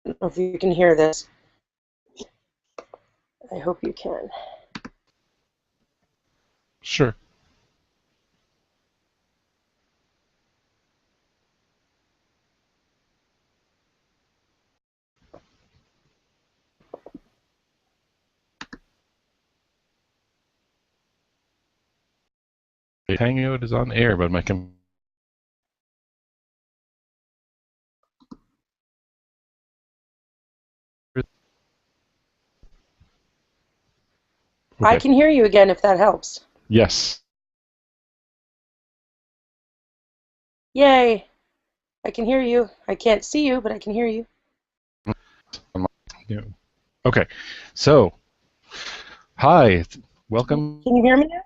don't know if you can hear this. I hope you can. Sure. Hangout is on air, but my I Okay. can hear you again if that helps. Yes. Yay! I can hear you. I can't see you, but I can hear you. Yeah. Okay. So, hi. Welcome. Can you hear me now?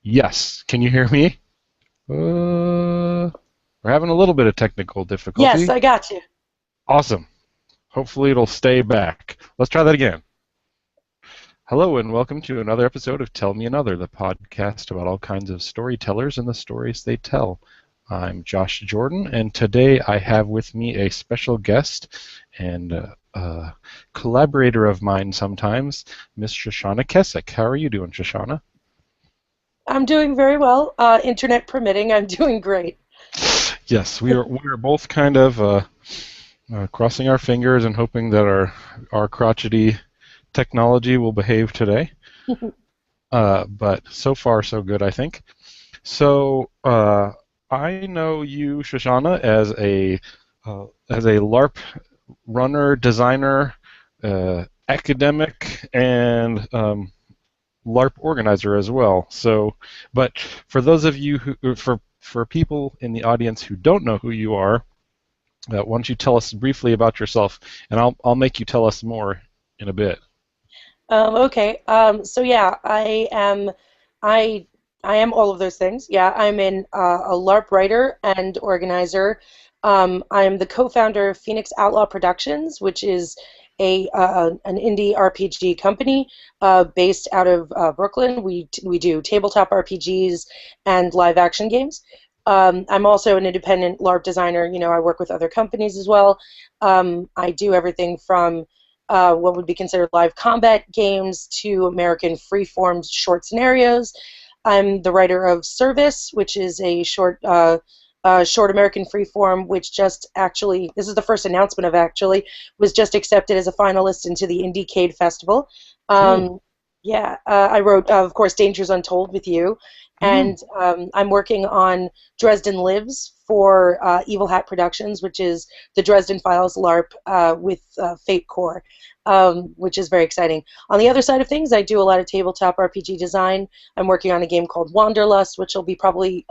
Yes. Can you hear me? We're having a little bit of technical Yes, difficulty. I got you. Awesome. Hopefully it'll stay back. Let's try that again. Hello and welcome to another episode of Tell Me Another, the podcast about all kinds of storytellers and the stories they tell. I'm Josh Jordan, and today I have with me a special guest and a collaborator of mine sometimes, Miss Shoshana Kessock. How are you doing, Shoshana? I'm doing very well. Internet permitting, I'm doing great. Yes, we are both kind of crossing our fingers and hoping that our crotchety technology will behave today. But so far, so good, I think. So I know you, Shoshana, as a LARP runner, designer, academic, and LARP organizer as well. So, but for those of you for people in the audience who don't know who you are, why don't you tell us briefly about yourself, and I'll make you tell us more in a bit. Okay. So yeah, I I am all of those things. Yeah, I'm a LARP writer and organizer. I'm the co-founder of Phoenix Outlaw Productions, which is a an indie RPG company based out of Brooklyn. We do tabletop RPGs and live action games. I'm also an independent LARP designer. You know, I work with other companies as well. I do everything from what would be considered live combat games to American freeform short scenarios. I'm the writer of Service, which is a short American freeform, which just actually, this is the first announcement of actually, was just accepted as a finalist into the Indiecade Festival. Cool. Um, yeah, I wrote, of course, Dangers Untold with you, Mm. and I'm working on Dresden Lives for Evil Hat Productions, which is the Dresden Files LARP with Fate Core, which is very exciting. On the other side of things, I do a lot of tabletop RPG design. I'm working on a game called Wanderlust, which will be probably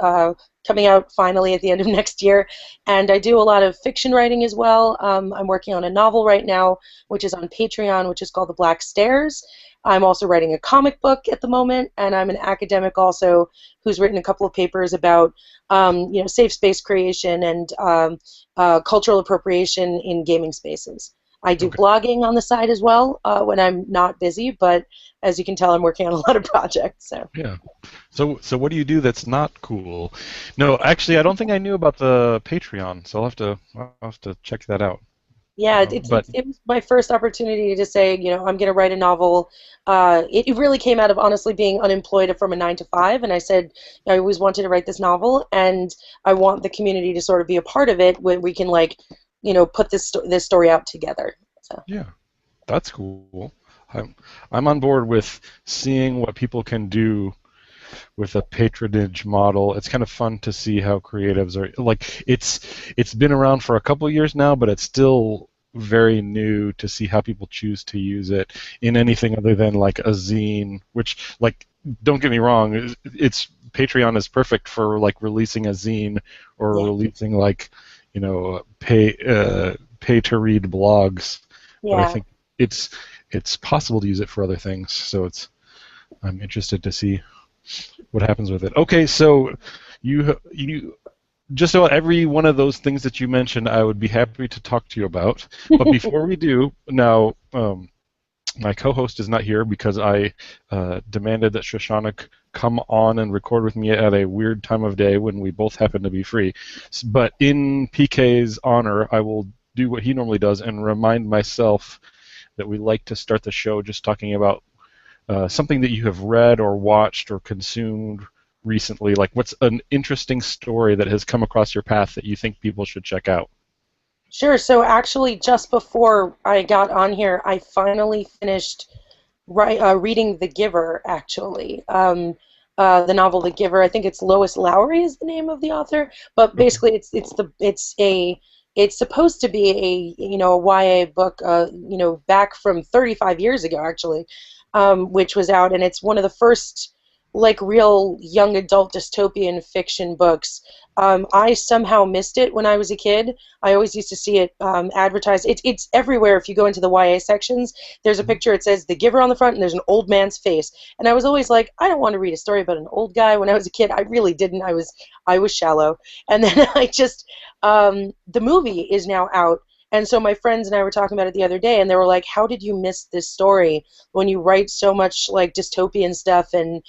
coming out finally at the end of next year. And I do a lot of fiction writing as well. I'm working on a novel right now, which is on Patreon, which is called The Black Stairs. I'm also writing a comic book at the moment, and I'm an academic also who's written a couple of papers about safe space creation and cultural appropriation in gaming spaces. I do Okay. blogging on the side as well when I'm not busy, but as you can tell, I'm working on a lot of projects. So Yeah. So what do you do that's not cool? No, actually, I don't think I knew about the Patreon, so I'll have to check that out. yeah, But it was my first opportunity to say, I'm going to write a novel. It really came out of honestly being unemployed from a 9 to 5, and I said I always wanted to write this novel, and I want the community to sort of be a part of it when we can put this story out together. So. yeah, that's cool. I'm on board with seeing what people can do with a patronage model. It's kind of fun to see how creatives are like it's been around for a couple of years now, but it's still very new to see how people choose to use it in anything other than like a zine, which like don't get me wrong, it's Patreon is perfect for like releasing a zine or Yeah, releasing like pay to read blogs, but I yeah. think it's it's possible to use it for other things. So I'm interested to see what happens with it. Okay, so you just about every one of those things that you mentioned, I would be happy to talk to you about. But before we do, now my co-host is not here because I demanded that Shoshana come on and record with me at a weird time of day when we both happen to be free. But in PK's honor, I will do what he normally does and remind myself that we like to start the show just talking about something that you have read or watched or consumed recently. Like, what's an interesting story that has come across your path that you think people should check out? Sure. So actually, just before I got on here, I finally finished reading The Giver. Actually, the novel The Giver. I think it's Lois Lowry is the name of the author, but Okay. basically, it's supposed to be a YA book, back from 35 years ago, actually, which was out, and it's one of the first like real young adult dystopian fiction books. I somehow missed it when I was a kid. I always used to see it advertised. It's everywhere. If you go into the YA sections, there's a Mhm. picture. It says The Giver on the front, and there's an old man's face. And I was always like, I don't want to read a story about an old guy. When I was a kid, I really didn't. I was shallow. And then the movie is now out. And so my friends and I were talking about it the other day, and they were like, "How did you miss this story when you write so much like dystopian stuff and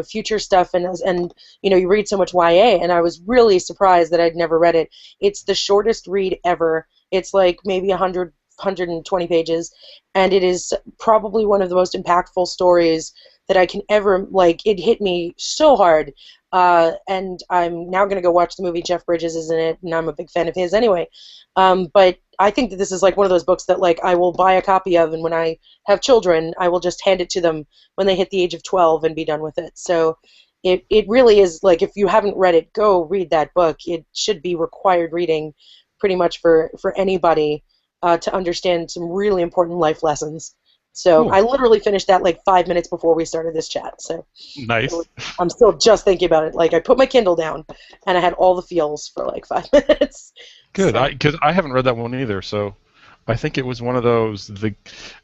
future stuff and you read so much YA?" And I was really surprised that I'd never read it. It's the shortest read ever. It's like maybe 120 pages, and it is probably one of the most impactful stories that I can ever like. It hit me so hard, and I'm now going to go watch the movie. Jeff Bridges is in it, and I'm a big fan of his anyway. But I think that this is like one of those books that like I will buy a copy of, and when I have children, I will just hand it to them when they hit the age of 12 and be done with it. So it really is like, if you haven't read it, go read that book. It should be required reading pretty much for anybody to understand some really important life lessons. So Cool. I literally finished that like 5 minutes before we started this chat. So Nice. I'm still just thinking about it. Like I put my Kindle down and I had all the feels for like 5 minutes. Good. So Because I haven't read that one either, so I think it was one of those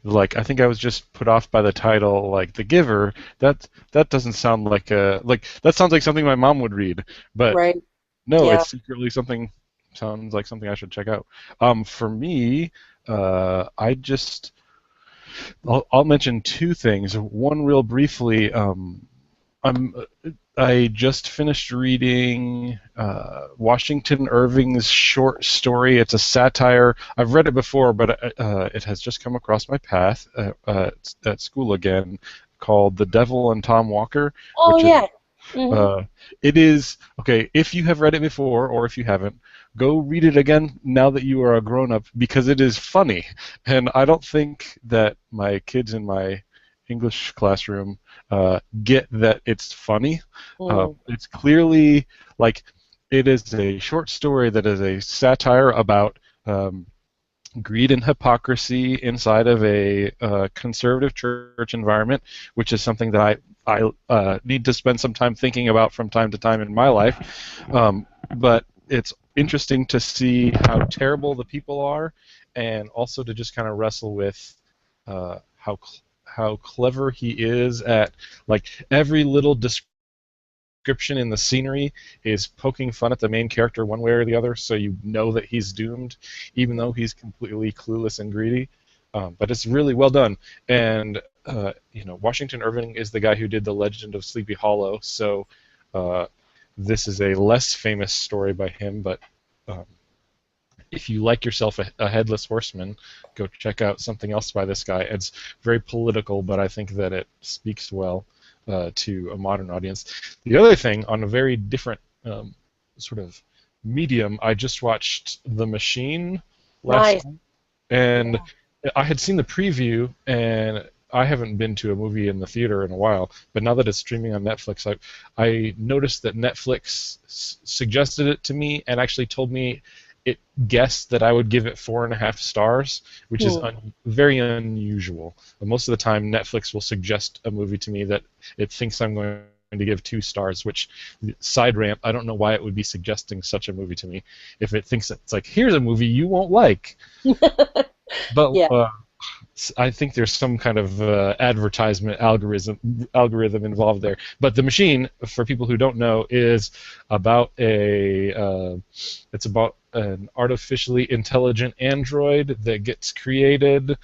I think I was just put off by the title, like The Giver. That doesn't sound like that sounds like something my mom would read, but right, no, yeah, it's secretly something sounds like something I should check out. For me, I just I'll mention two things. One real briefly. I'm I just finished reading Washington Irving's short story. It's a satire. I've read it before, but it has just come across my path at school again, called The Devil and Tom Walker, oh which is yeah, hmm uh, it is okay. If you have read it before, or if you haven't, go read it again now that you are a grown-up, because it is funny. And I don't think that my kids in my English classroom get that it's funny. mm, It's clearly like it is a short story that is a satire about um, greed and hypocrisy inside of a conservative church environment, which is something that I need to spend some time thinking about from time to time in my life. But it's interesting to see how terrible the people are, and also to just kind of wrestle with how clever he is at, like, every little description in the scenery is poking fun at the main character one way or the other, so you know that he's doomed, even though he's completely clueless and greedy. But it's really well done. And Washington Irving is the guy who did The Legend of Sleepy Hollow, so uh, this is a less famous story by him. But um, if you like yourself a headless horseman, go check out something else by this guy. It's very political, but I think that it speaks well to a modern audience. The other thing, on a very different sort of medium, I just watched The Machine last nice, night, and yeah, I had seen the preview, and I haven't been to a movie in the theater in a while, but now that it's streaming on Netflix, I noticed that Netflix suggested it to me and actually told me it guessed that I would give it 4.5 stars, which is mm, very unusual. But most of the time, Netflix will suggest a movie to me that it thinks I'm going to give 2 stars, which, side rant, I don't know why it would be suggesting such a movie to me if it thinks it's like, here's a movie you won't like. But yeah, I think there's some kind of advertisement algorithm involved there. But The Machine, for people who don't know, is about it's about an artificially intelligent android that gets created,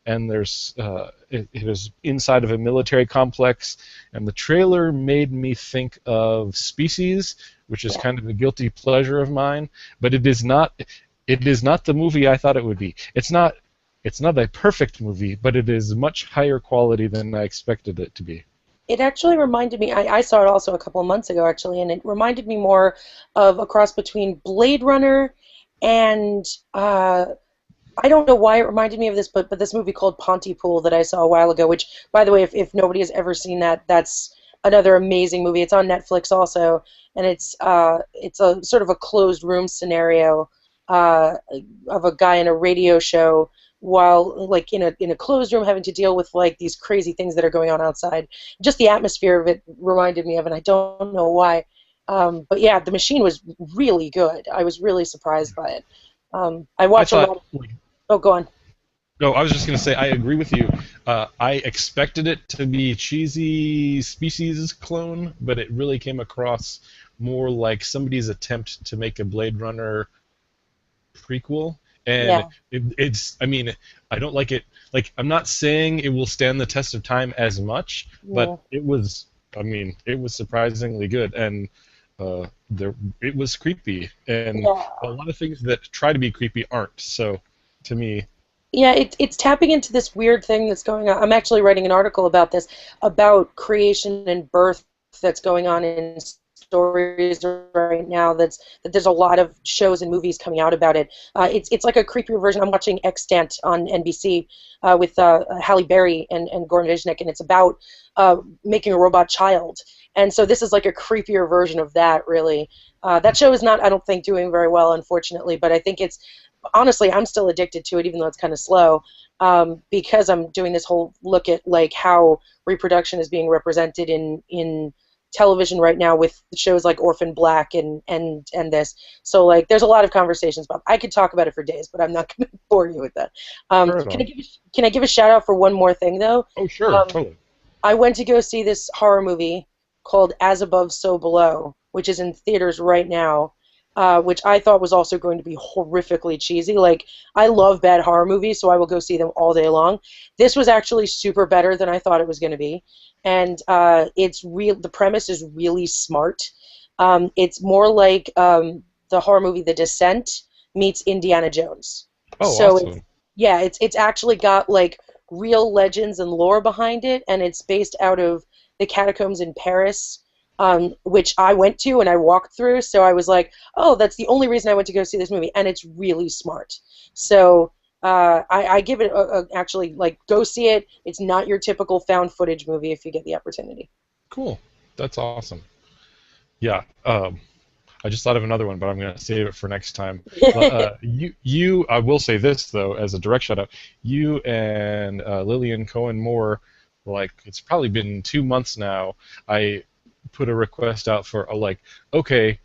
and it is inside of a military complex, and the trailer made me think of Species, which is Yeah. kind of a guilty pleasure of mine, but it is not. It is not the movie I thought it would be. It's not. It's not a perfect movie, but it is much higher quality than I expected it to be. It actually reminded me, I saw it also a couple of months ago, actually, and it reminded me more of a cross between Blade Runner and I don't know why it reminded me of this, but this movie called Pontypool that I saw a while ago, which, by the way, if nobody has ever seen that, that's another amazing movie. It's on Netflix also, and it's a sort of a closed room scenario uh, of a guy in a radio show while like in a closed room having to deal with like these crazy things that are going on outside. Just the atmosphere of it reminded me of, and I don't know why. But yeah, The Machine was really good. I was really surprised by it. I I watch a thought. lot of. Oh, go on. No, I was just going to say I agree with you. I expected it to be cheesy Species clone, but it really came across more like somebody's attempt to make a Blade Runner prequel. And Yeah, it's, I mean, I don't like it. Like, I'm not saying it will stand the test of time as much, but yeah, it was, I mean, it was surprisingly good. And it was creepy. And a yeah. lot of things that try to be creepy aren't. So, to me, Yeah, it's tapping into this weird thing that's going on. I'm actually writing an article about this, about creation and birth that's going on in stories right now. That there's a lot of shows and movies coming out about it. It's like a creepier version. I'm watching Extant on NBC with Halle Berry and Goran Visnjic, and it's about making a robot child. And so this is like a creepier version of that, really. That show is not, I don't think, doing very well, unfortunately, but I think it's honestly, I'm still addicted to it, even though it's kind of slow, because I'm doing this whole look at like how reproduction is being represented in television right now with shows like Orphan Black and this. So like, there's a lot of conversations about. I could talk about it for days, but I'm not going to bore you with that. right on. Can I give a shout out for one more thing though? Oh, sure, Um, totally. I went to go see this horror movie called As Above, So Below, which is in theaters right now, which I thought was also going to be horrifically cheesy. Like, I love bad horror movies, so I will go see them all day long. This was actually super better than I thought it was going to be, and it's real. The premise is really smart. It's more like the horror movie The Descent meets Indiana Jones. Oh, So it's awesome. yeah, it's actually got like real legends and lore behind it, and it's based out of the catacombs in Paris, which I went to and I walked through. So I was like, oh, that's the only reason I went to go see this movie, and it's really smart. So I give it actually like go see it. It's not your typical found footage movie if you get the opportunity. Cool. That's awesome. Yeah. I just thought of another one, but I'm going to save it for next time. I will say this though, as a direct shout out, you and Lillian Cohen Moore, like it's probably been 2 months now. I put a request out for like, okay,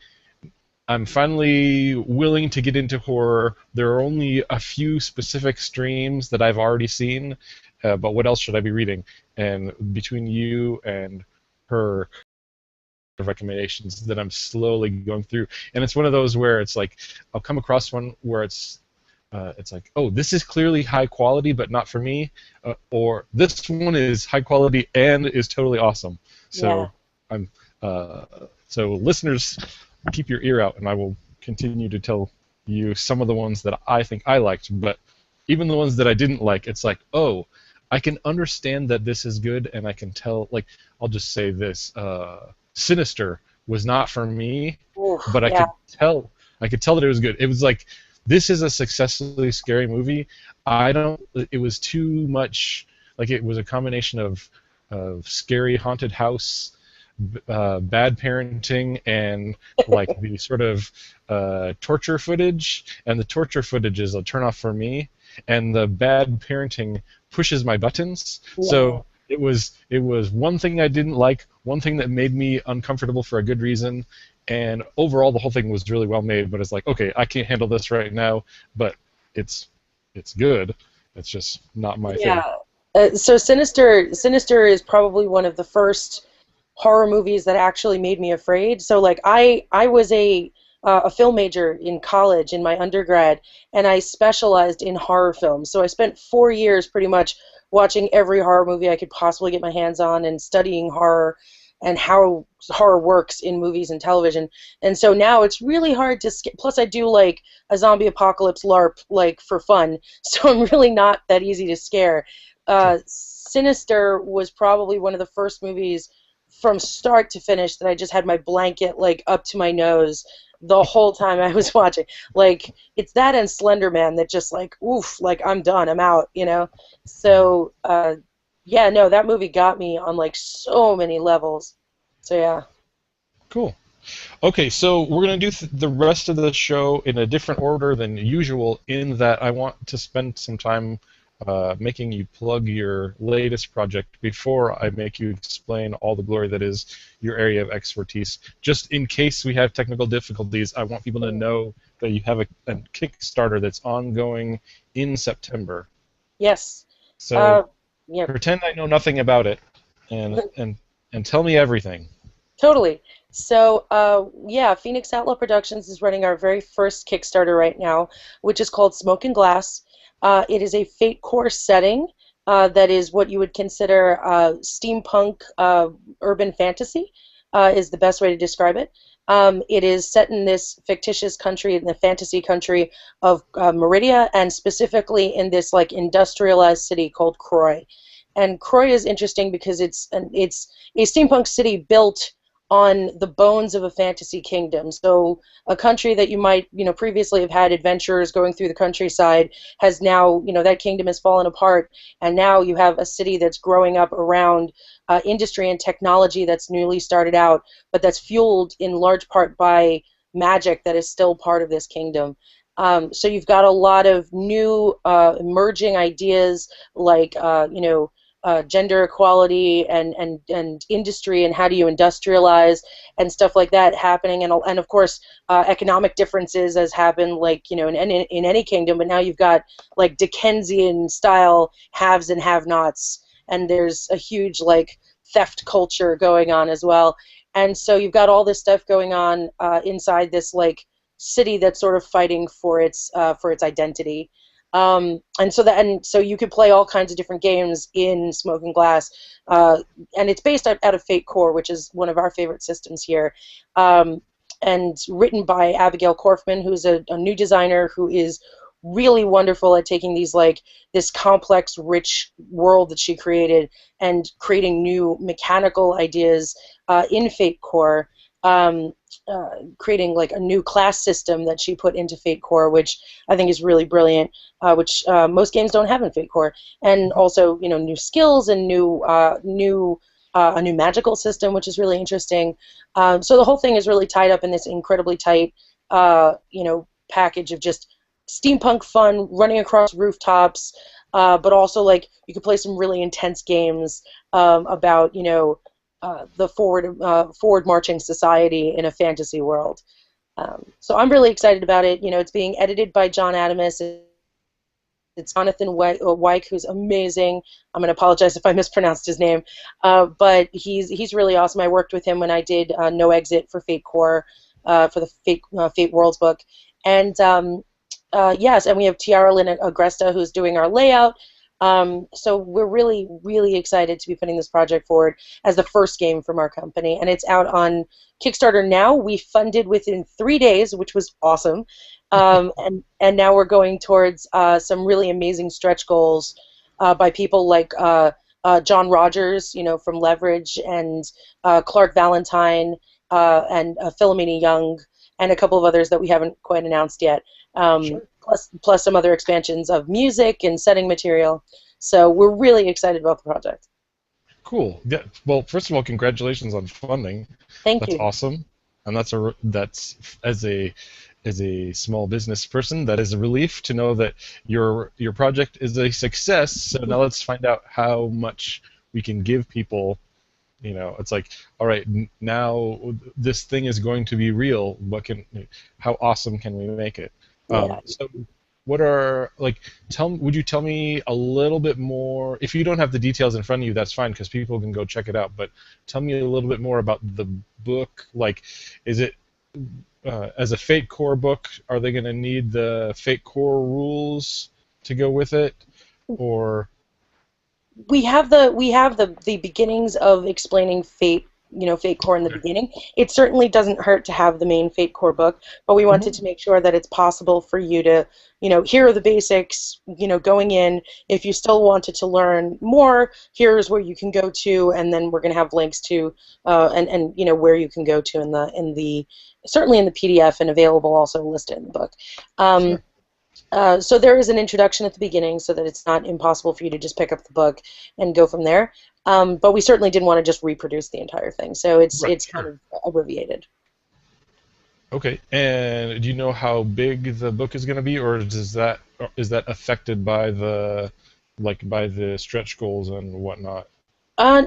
I'm finally willing to get into horror. There are only a few specific streams that I've already seen, but what else should I be reading? And between you and her recommendations that I'm slowly going through, and it's one of those where it's like I'll come across one where it's like, oh, this is clearly high quality, but not for me, or this one is high quality and is totally awesome. Yeah. So I'm so listeners, keep your ear out, and I will continue to tell you some of the ones that I think I liked, but even the ones that I didn't like, it's like, oh, I can understand that this is good, and I can tell. Like, I'll just say this. Sinister was not for me, Oof, but yeah. I could tell that it was good. It was like this is a successfully scary movie. I don't. It was too much. Like it was a combination of scary haunted house, bad parenting, and like the sort of torture footage. And the torture footage is a turnoff for me, and the bad parenting pushes my buttons. Yeah. So it was one thing I didn't like, one thing that made me uncomfortable for a good reason, and overall the whole thing was really well made. But it's like, okay, I can't handle this right now, but it's good. It's just not my thing. Yeah. So Sinister is probably one of the first horror movies that actually made me afraid. So like I was a a film major in college in my undergrad, and I specialized in horror films. So I spent 4 years pretty much watching every horror movie I could possibly get my hands on and studying horror and how horror works in movies and television. And so now it's really hard to skip. Plus, I do like a zombie apocalypse LARP like for fun, so I'm really not that easy to scare. Sure. Sinister was probably one of the first movies from start to finish that I just had my blanket like up to my nose the whole time I was watching. Like it's that and Slender Man that just like oof, like I'm done, I'm out, you know. So yeah, no, that movie got me on like so many levels. So yeah. Cool. Okay, so we're going to do the rest of the show in a different order than usual, in that I want to spend some time making you plug your latest project before I make you explain all the glory that is your area of expertise. Just in case we have technical difficulties, I want people to know that you have a Kickstarter that's ongoing in September. Yes. So Uh, yeah. pretend I know nothing about it, and tell me everything. Totally. So, yeah, Phoenix Outlaw Productions is running our very first Kickstarter right now, which is called Smoke and Glass. It is a Fate Core setting that is what you would consider steampunk urban fantasy, is the best way to describe it. It is set in this fictitious country, in the fantasy country of Meridia, and specifically in this like industrialized city called Croy. And Croy is interesting because it's a steampunk city built on the bones of a fantasy kingdom. So a country that you might, previously have had adventurers going through the countryside has now, that kingdom has fallen apart, and now you have a city that's growing up around industry and technology that's newly started out, but that's fueled in large part by magic that is still part of this kingdom. So you've got a lot of new emerging ideas like, gender equality and industry and how do you industrialize and stuff like that happening, and of course economic differences as happen like in any kingdom, but now you've got like Dickensian style haves and have-nots, and there's a huge like theft culture going on as well, and so you've got all this stuff going on inside this like city that's sort of fighting for its identity. And so you could play all kinds of different games in Smoke and Glass, and it's based out of Fate Core, which is one of our favorite systems here, and written by Abigail Korfman, who's a new designer who is really wonderful at taking these like this complex, rich world that she created and creating new mechanical ideas in Fate Core. Creating like a new class system that she put into Fate Core, which I think is really brilliant, which most games don't have in Fate Core, and also new skills and a new magical system, which is really interesting. So the whole thing is really tied up in this incredibly tight, package of just steampunk fun, running across rooftops, but also like you could play some really intense games about the forward marching society in a fantasy world. So I'm really excited about it. It's being edited by John Adamus. It's Jonathan Wyke, who's amazing. I'm going to apologize if I mispronounced his name, but he's really awesome. I worked with him when I did No Exit for Fate Core, for the Fate Worlds book, and yes, and we have Tiara Lynn Agresta, who's doing our layout. So we're really, really excited to be putting this project forward as the first game from our company, and it's out on Kickstarter now. We funded within 3 days, which was awesome, and now we're going towards some really amazing stretch goals by people like John Rogers, from Leverage, and Clark Valentine, and Philomena Young, and a couple of others that we haven't quite announced yet. Sure. Plus some other expansions of music and setting material. So we're really excited about the project. Cool. Yeah. Well, first of all, congratulations on funding. Thank That's you. awesome, and that's as a small business person, that is a relief to know that your project is a success. So now let's find out how much we can give people. It's like, all right, now this thing is going to be real. How awesome can we make it? Yeah. So what are like? Would you tell me a little bit more? If you don't have the details in front of you, that's fine because people can go check it out. But tell me a little bit more about the book. Like, is it as a Fate Core book, are they going to need the Fate Core rules to go with it, or we have the beginnings of explaining fate, fate core in the okay? beginning. It certainly doesn't hurt to have the main fate core book, but we wanted Hmm. to make sure that it's possible for you to, here are the basics, going in. If you still wanted to learn more, here's where you can go to, and then we're going to have links to, and where you can go to in the certainly in the PDF, and available also listed in the book. Um, Sure. so there is an introduction at the beginning, so that it's not impossible for you to just pick up the book and go from there. But we certainly didn't want to just reproduce the entire thing, so it's Right. it's kind Sure. of abbreviated. Okay. And do you know how big the book is going to be, or is that affected by the stretch goals and whatnot?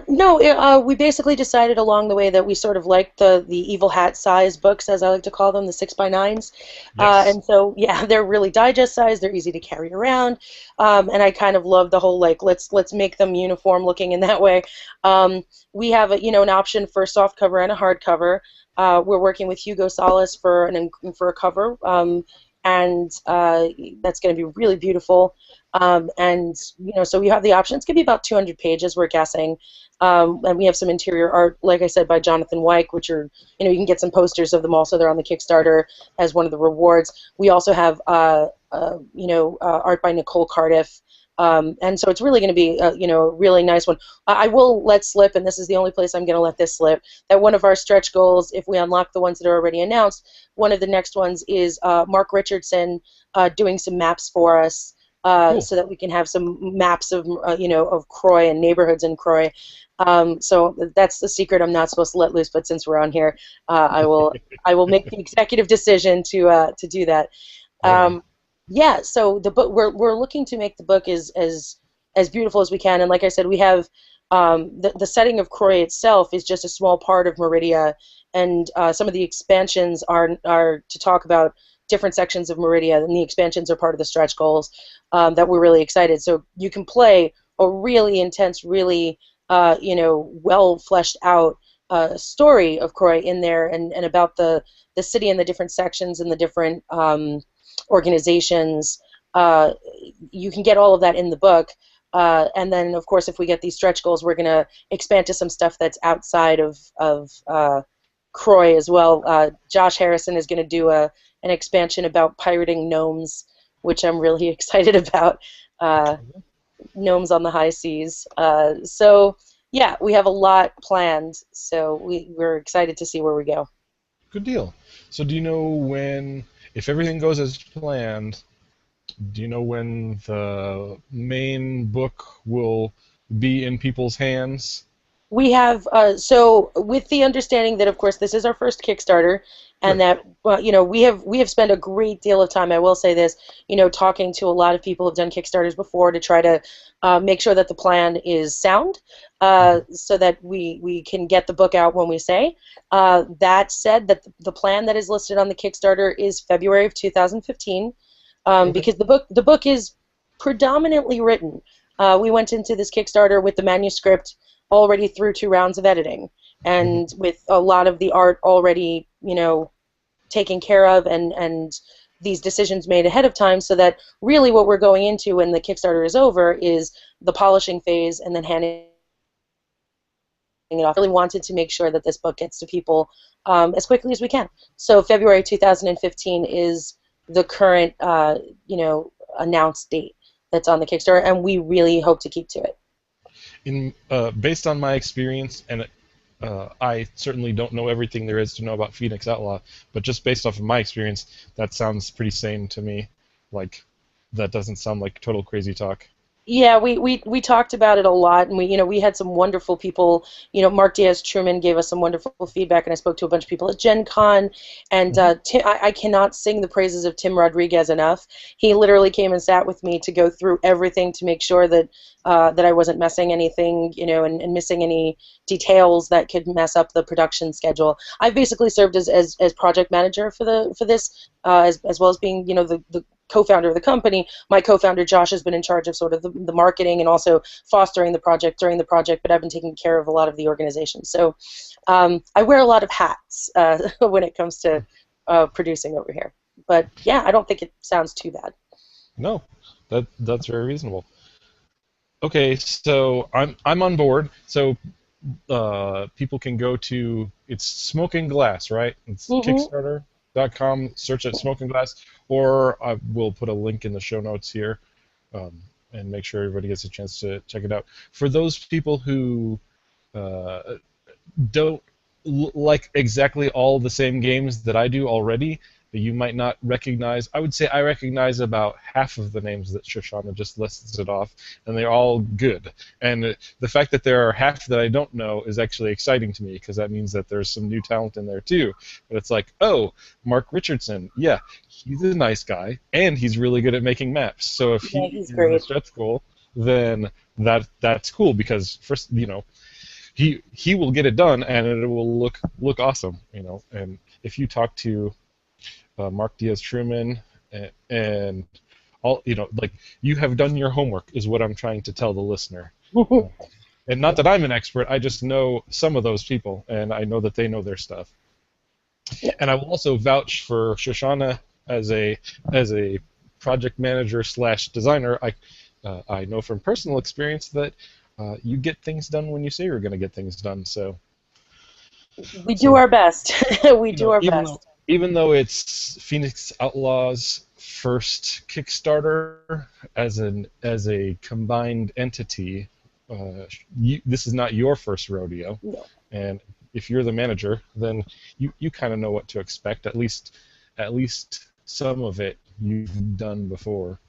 No, we basically decided along the way that we sort of liked the evil hat size books, as I like to call them, the 6x9s. Yes. And so, yeah, they're really digest size. They're easy to carry around, and I kind of love the whole like let's make them uniform looking in that way. We have an option for a soft cover and a hard cover. We're working with Hugo Salas for a cover, and that's going to be really beautiful. And so we have the option. It's going to be about 200 pages, we're guessing. And we have some interior art, like I said, by Jonathan Wyke, which are, you can get some posters of them also. They're on the Kickstarter as one of the rewards. We also have, art by Nicole Cardiff. And so it's really going to be, a really nice one. I will let slip, and this is the only place I'm going to let this slip, that one of our stretch goals, if we unlock the ones that are already announced, one of the next ones is Mark Richardson doing some maps for us. Cool. So that we can have some maps of Croy and neighborhoods in Croy. So that's the secret I'm not supposed to let loose, but since we're on here, I will make the executive decision to do that. Right on. Um, yeah, so the book we're looking to make the book as beautiful as we can, and like I said, we have the setting of Croy itself is just a small part of Meridia, and some of the expansions are to talk about different sections of Meridia, and the expansions are part of the stretch goals that we're really excited. So you can play a really intense, really well fleshed out story of Croy in there, and about the city and the different sections and the different organizations. Uh, you can get all of that in the book. And then, of course, if we get these stretch goals, we're going to expand to some stuff that's outside of Croy as well. Josh Harrison is going to do an expansion about pirating gnomes, which I'm really excited about. Uh, Gnomes on the high seas. So, yeah, we have a lot planned. So we're excited to see where we go. Good deal. So do you know if everything goes as planned, do you know when the main book will be in people's hands? We have so with the understanding that, of course, this is our first Kickstarter, and Sure. that we have spent a great deal of time. I will say this, talking to a lot of people who've done Kickstarters before to try to make sure that the plan is sound, Hmm. so that we can get the book out when we say. That said, that the plan that is listed on the Kickstarter is February of 2015, Okay. because the book is predominantly written. We went into this Kickstarter with the manuscript already through 2 rounds of editing, Hmm. and with a lot of the art already, taken care of, and these decisions made ahead of time, so that really what we're going into when the Kickstarter is over is the polishing phase, and then handing it off. I really wanted to make sure that this book gets to people as quickly as we can. So February 2015 is the current, announced date that's on the Kickstarter, and we really hope to keep to it. Based on my experience, and I certainly don't know everything there is to know about Phoenix Outlaw, but just based off of my experience, that sounds pretty sane to me. Like, that doesn't sound like total crazy talk. Yeah, we talked about it a lot, and we had some wonderful people. Mark Diaz Truman gave us some wonderful feedback, and I spoke to a bunch of people at Gen Con, and Hmm. I cannot sing the praises of Tim Rodriguez enough. He literally came and sat with me to go through everything to make sure that I wasn't messing anything, and missing any details that could mess up the production schedule. I've basically served as project manager for this, as well as being the co-founder of the company. My co-founder Josh has been in charge of sort of the marketing and also fostering the project during the project, but I've been taking care of a lot of the organization. So I wear a lot of hats when it comes to producing over here. But yeah, I don't think it sounds too bad. No, that's very reasonable. Okay, so I'm on board. So people can go to it's Smoking Glass, right? It's Hmm. Kickstarter.com. Search at Smoking Glass, or I will put a link in the show notes here, um, and make sure everybody gets a chance to check it out. For those people who uh, don't like exactly all the same games that I do already, that you might not recognize. I would say I recognize about half of the names that Shoshana just listed off, and they're all good. And the fact that there are half that I don't know is actually exciting to me because that means that there's some new talent in there too. But it's like, oh, Mark Richardson, yeah, he's a nice guy, and he's really good at making maps. So if Yeah, he he's is a great. stretch goal, then that's cool because first, he will get it done and it will look awesome, And if you talk to Mark Diaz Truman and all, like you have done your homework is what I'm trying to tell the listener. Uh, and not that I'm an expert, I just know some of those people and I know that they know their stuff. Yeah. And I will also vouch for Shoshana as a project manager slash designer. I know from personal experience that you get things done when you say you're going to get things done. So We do so our best. We do our even though best. it's Phoenix Outlaws' first Kickstarter as a combined entity, this is not your first rodeo, No. and if you're the manager, then you kind of know what to expect. At least some of it you've done before.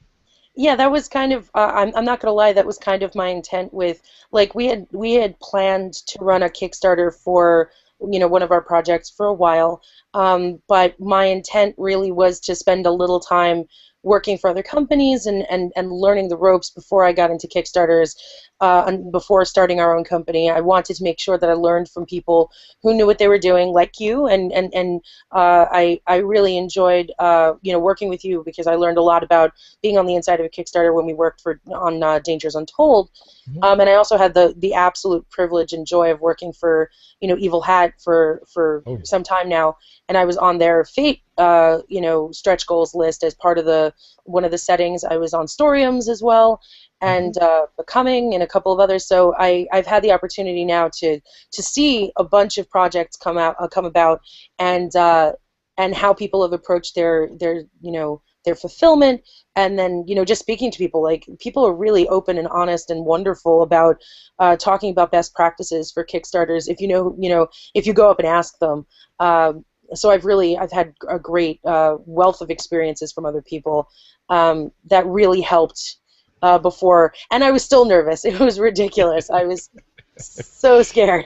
Yeah, that was kind of I'm not gonna lie, that was kind of my intent with like we had planned to run a Kickstarter for one of our projects for a while, but my intent really was to spend a little time working for other companies and learning the ropes before I got into Kickstarters, and before starting our own company. I wanted to make sure that I learned from people who knew what they were doing, like you, and I really enjoyed working with you because I learned a lot about being on the inside of a Kickstarter when we worked on Dangers Untold, Mhm. and I also had the absolute privilege and joy of working for Evil Hat for Oh, some time now, and I was on their Fate stretch goals list as part of the one of the settings. I was on Storiums as well, hmm and Becoming and a couple of others. So I've had the opportunity now to see a bunch of projects come about, and and how people have approached their fulfillment, and then just speaking to people, like people are really open and honest and wonderful about talking about best practices for Kickstarters if if you go up and ask them. So I've had a great wealth of experiences from other people that really helped before, and I was still nervous. It was ridiculous. I was so scared.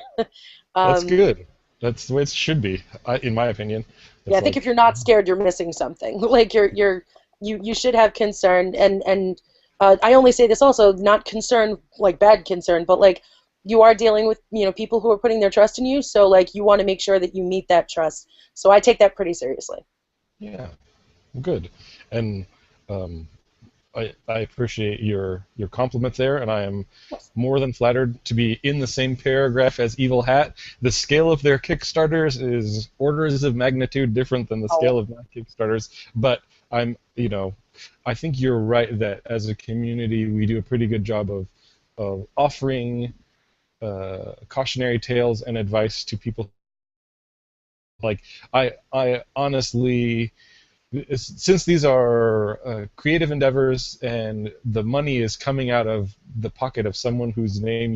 that's um, good. That's the way it should be, in my opinion. yeah, I It's think if like, you're not scared, you're missing something. Like you should have concern, and I only say this also not concern like bad concern, but like you are dealing with people who are putting their trust in you, so like you want to make sure that you meet that trust. So I take that pretty seriously. yeah, good. And um, I appreciate your compliment there, and I am more than flattered to be in the same paragraph as Evil Hat. The scale of their Kickstarters is orders of magnitude different than the Oh, scale of my Kickstarters, but I think you're right that as a community we do a pretty good job of offering cautionary tales and advice to people. Like I honestly, since these are creative endeavors and the money is coming out of the pocket of someone whose name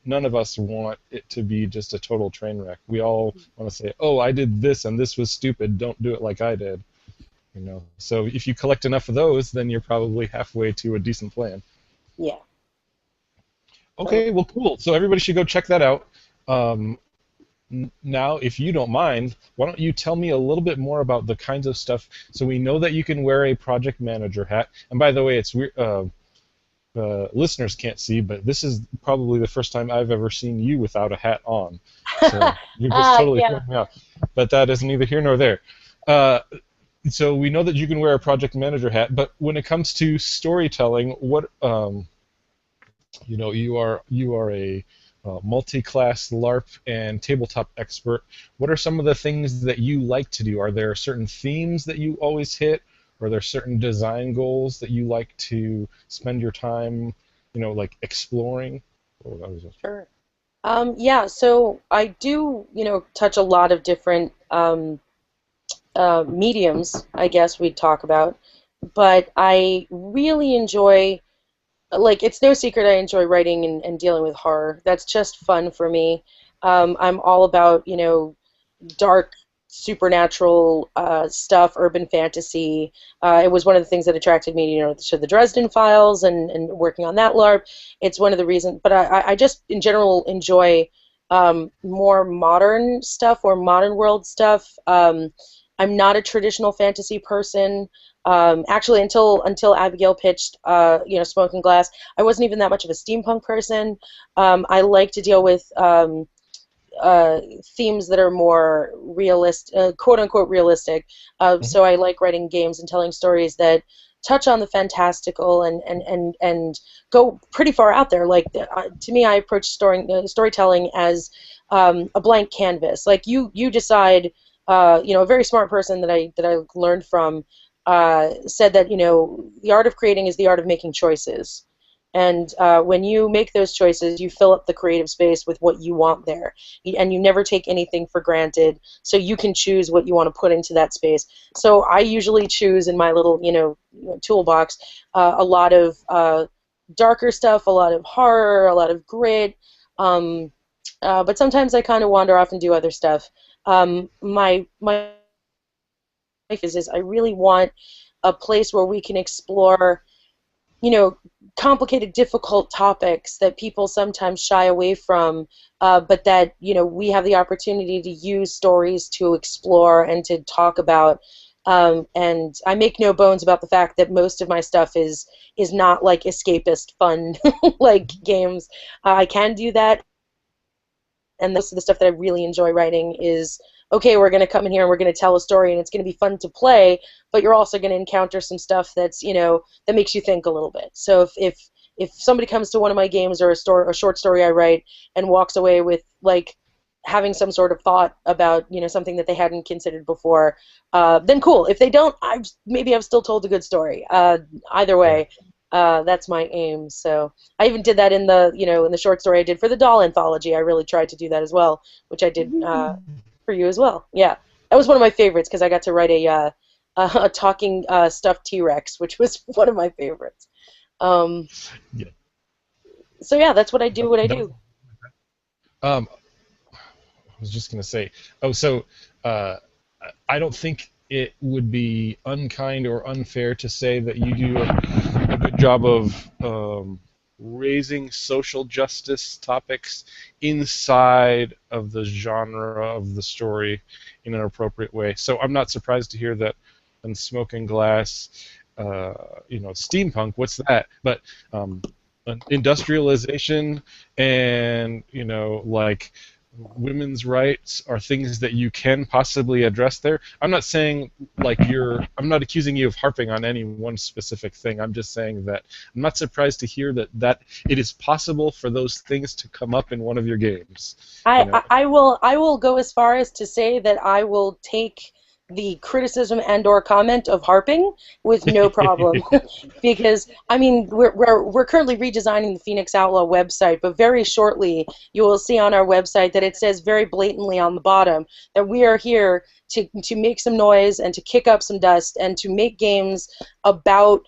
none of us want it to be just a total train wreck. We all want to say, "Oh, I did this and this was stupid. Don't do it like I did." So if you collect enough of those, then you're probably halfway to a decent plan. yeah. Okay, well, cool. So everybody should go check that out. Um, Now, if you don't mind, why don't you tell me a little bit more about the kinds of stuff? So we know that you can wear a project manager hat. And by the way, it's weird. Listeners can't see, but this is probably the first time I've ever seen you without a hat on. So you're just totally Yeah. throwing me off. But that is neither here nor there. Uh, so we know that you can wear a project manager hat, but when it comes to storytelling, what you are a multi-class LARP and tabletop expert. What are some of the things that you like to do? Are there certain themes that you always hit? Are there certain design goals that you like to spend your time, like exploring? Oh, that was Sure. Yeah, so I do, touch a lot of different mediums, I guess we'd talk about, but I really enjoy, like, it's no secret I enjoy writing and dealing with horror. That's just fun for me. I'm all about, dark supernatural stuff, urban fantasy. It was one of the things that attracted me, to the Dresden Files and working on that LARP. It's one of the reasons, but I just in general enjoy more modern stuff or modern world stuff. I'm not a traditional fantasy person. Actually, until Abigail pitched, Smoking Glass, I wasn't even that much of a steampunk person. I like to deal with themes that are more realist, quote unquote realistic. Mhm. So I like writing games and telling stories that touch on the fantastical and go pretty far out there. Like to me, I approach storytelling as a blank canvas. Like you decide. A very smart person that I learned from said that the art of creating is the art of making choices. And when you make those choices, you fill up the creative space with what you want there. And you never take anything for granted, so you can choose what you want to put into that space. So I usually choose in my little, toolbox a lot of darker stuff, a lot of horror, a lot of grit. Um, but sometimes I kind of wander off and do other stuff. My life is I really want a place where we can explore you know, complicated, difficult topics that people sometimes shy away from, but that we have the opportunity to use stories to explore and to talk about. And I make no bones about the fact that most of my stuff is not like escapist fun like games. I can do that, and most of the stuff that I really enjoy writing is okay, we're going to come in here and we're going to tell a story and it's going to be fun to play, but you're also going to encounter some stuff that's, that makes you think a little bit. So if somebody comes to one of my games or a short story I write and walks away with like having some sort of thought about, something that they hadn't considered before, then cool. If they don't, maybe I've still told a good story. Either Right. way, that's my aim. So I even did that in the short story I did for the doll anthology. I really tried to do that as well, which I did for you as well. Yeah, that was one of my favorites because I got to write a talking stuffed T-Rex, which was one of my favorites. Um, Yeah. so yeah, that's what I do. That, What I that was, do. um, I was just going to say, oh, so uh, I don't think it would be unkind or unfair to say that you do a good job of raising social justice topics inside of the genre of the story in an appropriate way. So I'm not surprised to hear that in Smoking Glass, steampunk, what's that? But um, industrialization and, like women's rights are things that you can possibly address there. I'm not saying I'm not accusing you of harping on any one specific thing. I'm just saying that I'm not surprised to hear that it is possible for those things to come up in one of your games. You I, know, I I will go as far as to say that I will take the criticism and or comment of harping with no problem because I mean we're currently redesigning the Phoenix Outlaw website, but very shortly you will see on our website that it says very blatantly on the bottom that we are here to make some noise and to kick up some dust and to make games about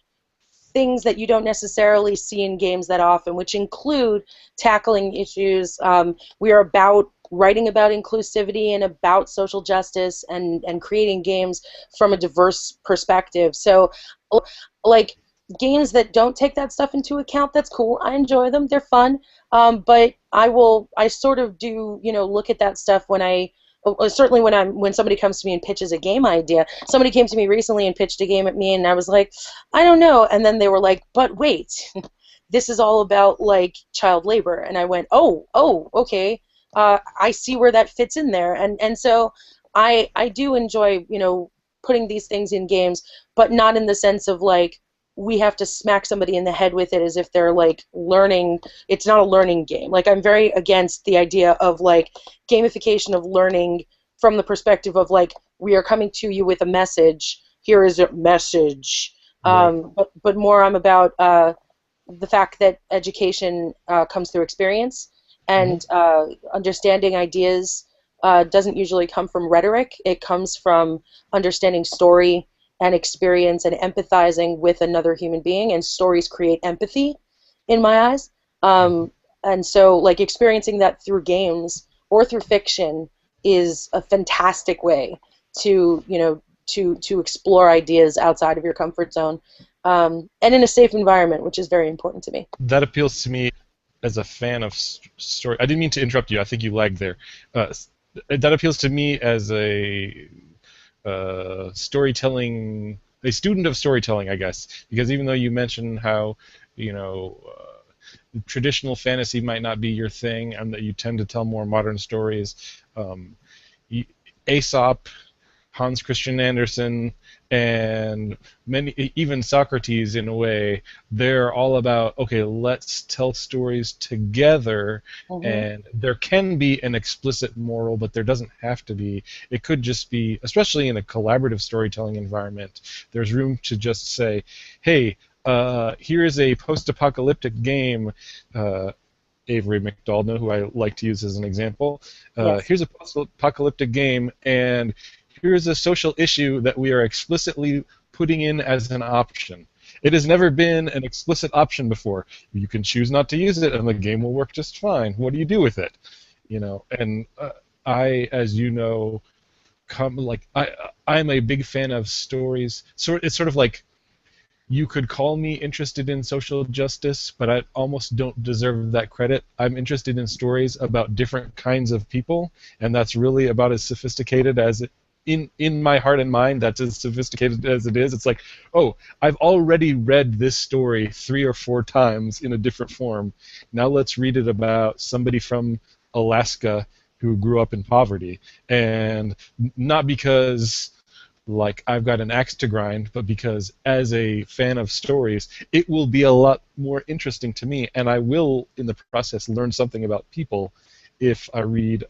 things that you don't necessarily see in games that often, which include tackling issues. We are about writing about inclusivity and about social justice and creating games from a diverse perspective. So, like, games that don't take that stuff into account, that's cool. I enjoy them. They're fun. But I sort of do, look at that stuff when certainly when somebody comes to me and pitches a game idea. Somebody came to me recently and pitched a game at me, and I was like, I don't know. And then they were like, but wait, this is all about like child labor. And I went, oh, okay. I see where that fits in there. And so I do enjoy, putting these things in games, but not in the sense of like we have to smack somebody in the head with it as if they're like learning. It's not a learning game. Like, I'm very against the idea of like gamification of learning from the perspective of like, we are coming to you with a message. Here is a message. Right. But more I'm about the fact that education comes through experience, Hmm. and understanding ideas doesn't usually come from rhetoric. It comes from understanding story and experience and empathizing with another human being, and stories create empathy in my eyes. Hmm. And so, like, experiencing that through games or through fiction is a fantastic way to, to explore ideas outside of your comfort zone, and in a safe environment, which is very important to me. That appeals to me as a fan of story. I didn't mean to interrupt you. I think you lagged there. That appeals to me as a storytelling, a student of storytelling, I guess, because even though you mentioned how, you know, traditional fantasy might not be your thing, and that you tend to tell more modern stories, um, Aesop, Hans Christian Andersen, and many, even Socrates in a way, they're all about, okay, let's tell stories together, Hmm. and there can be an explicit moral, but there doesn't have to be. It could just be, especially in a collaborative storytelling environment, there's room to just say, hey, here is a post-apocalyptic game. Avery McDaldno, who I like to use as an example. Yes. Here's a post-apocalyptic game, and here's a social issue that we are explicitly putting in as an option. It has never been an explicit option before. You can choose not to use it, and the game will work just fine. What do you do with it? And I, as you know, I'm a big fan of stories. So it's sort of like, you could call me interested in social justice, but I almost don't deserve that credit. I'm interested in stories about different kinds of people, and that's really about as sophisticated as it, in my heart and mind, that's as sophisticated as it is. It's like, oh, I've already read this story 3 or 4 times in a different form. Now let's read it about somebody from Alaska who grew up in poverty, and not because like I've got an axe to grind, but because as a fan of stories, it will be a lot more interesting to me, and I will, in the process, learn something about people if I read,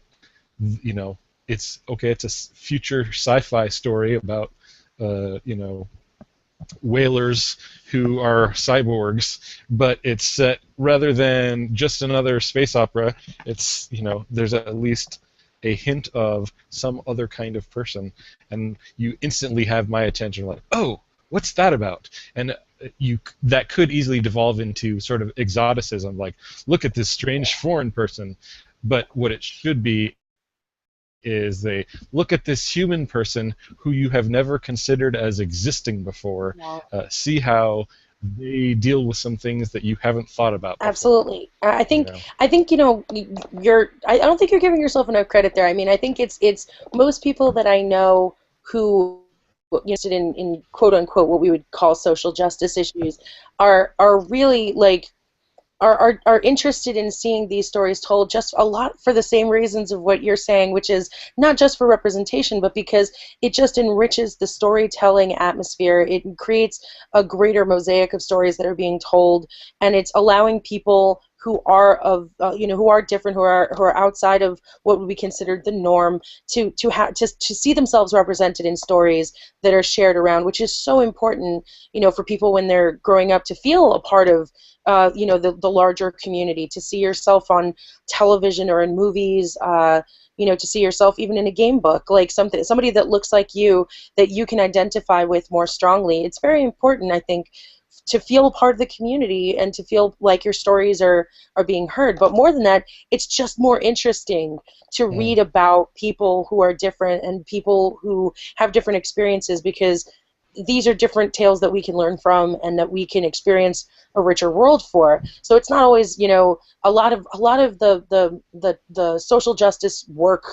you know, it's okay, it's a future sci-fi story about, you know, whalers who are cyborgs, but it's set rather than just another space opera. It's, there's at least a hint of some other kind of person, and you instantly have my attention. Like, oh, what's that about? And you that could easily devolve into sort of exoticism. Like, look at this strange foreign person. But what it should be is they look at this human person who you have never considered as existing before, Yeah. see how they deal with some things that you haven't thought about before. Absolutely. I You think know, I think you're. I don't think you're giving yourself enough credit there. I mean, I think it's most people that I know who, interested in quote unquote what we would call social justice issues are really like are interested in seeing these stories told just a lot for the same reasons of what you're saying, which is not just for representation, but because it just enriches the storytelling atmosphere. It creates a greater mosaic of stories that are being told, and it's allowing people who are who are different, who are outside of what would be considered the norm, to see themselves represented in stories that are shared around, which is so important, for people when they're growing up to feel a part of the larger community, to see yourself on television or in movies, to see yourself even in a game book, like somebody that looks like you, that you can identify with more strongly. It's very important, I think, to feel part of the community and to feel like your stories are being heard. But more than that, it's just more interesting to mm, read about people who are different and people who have different experiences, because these are different tales that we can learn from and that we can experience a richer world for. So it's not always, a lot of the social justice work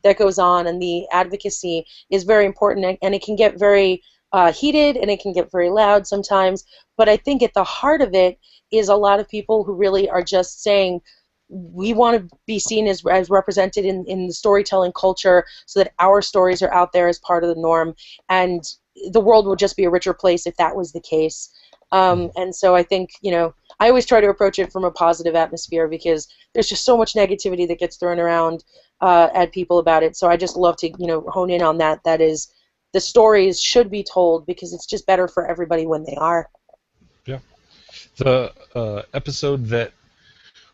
that goes on and the advocacy is very important, and it can get very heated and it can get very loud sometimes. But I think at the heart of it is a lot of people who really are just saying, we want to be seen as represented in the storytelling culture, so that our stories are out there as part of the norm, and the world would just be a richer place if that was the case. And so I think, I always try to approach it from a positive atmosphere because there's just so much negativity that gets thrown around at people about it. So I just love to, hone in on that. That is, the stories should be told because it's just better for everybody when they are. Yeah. The episode that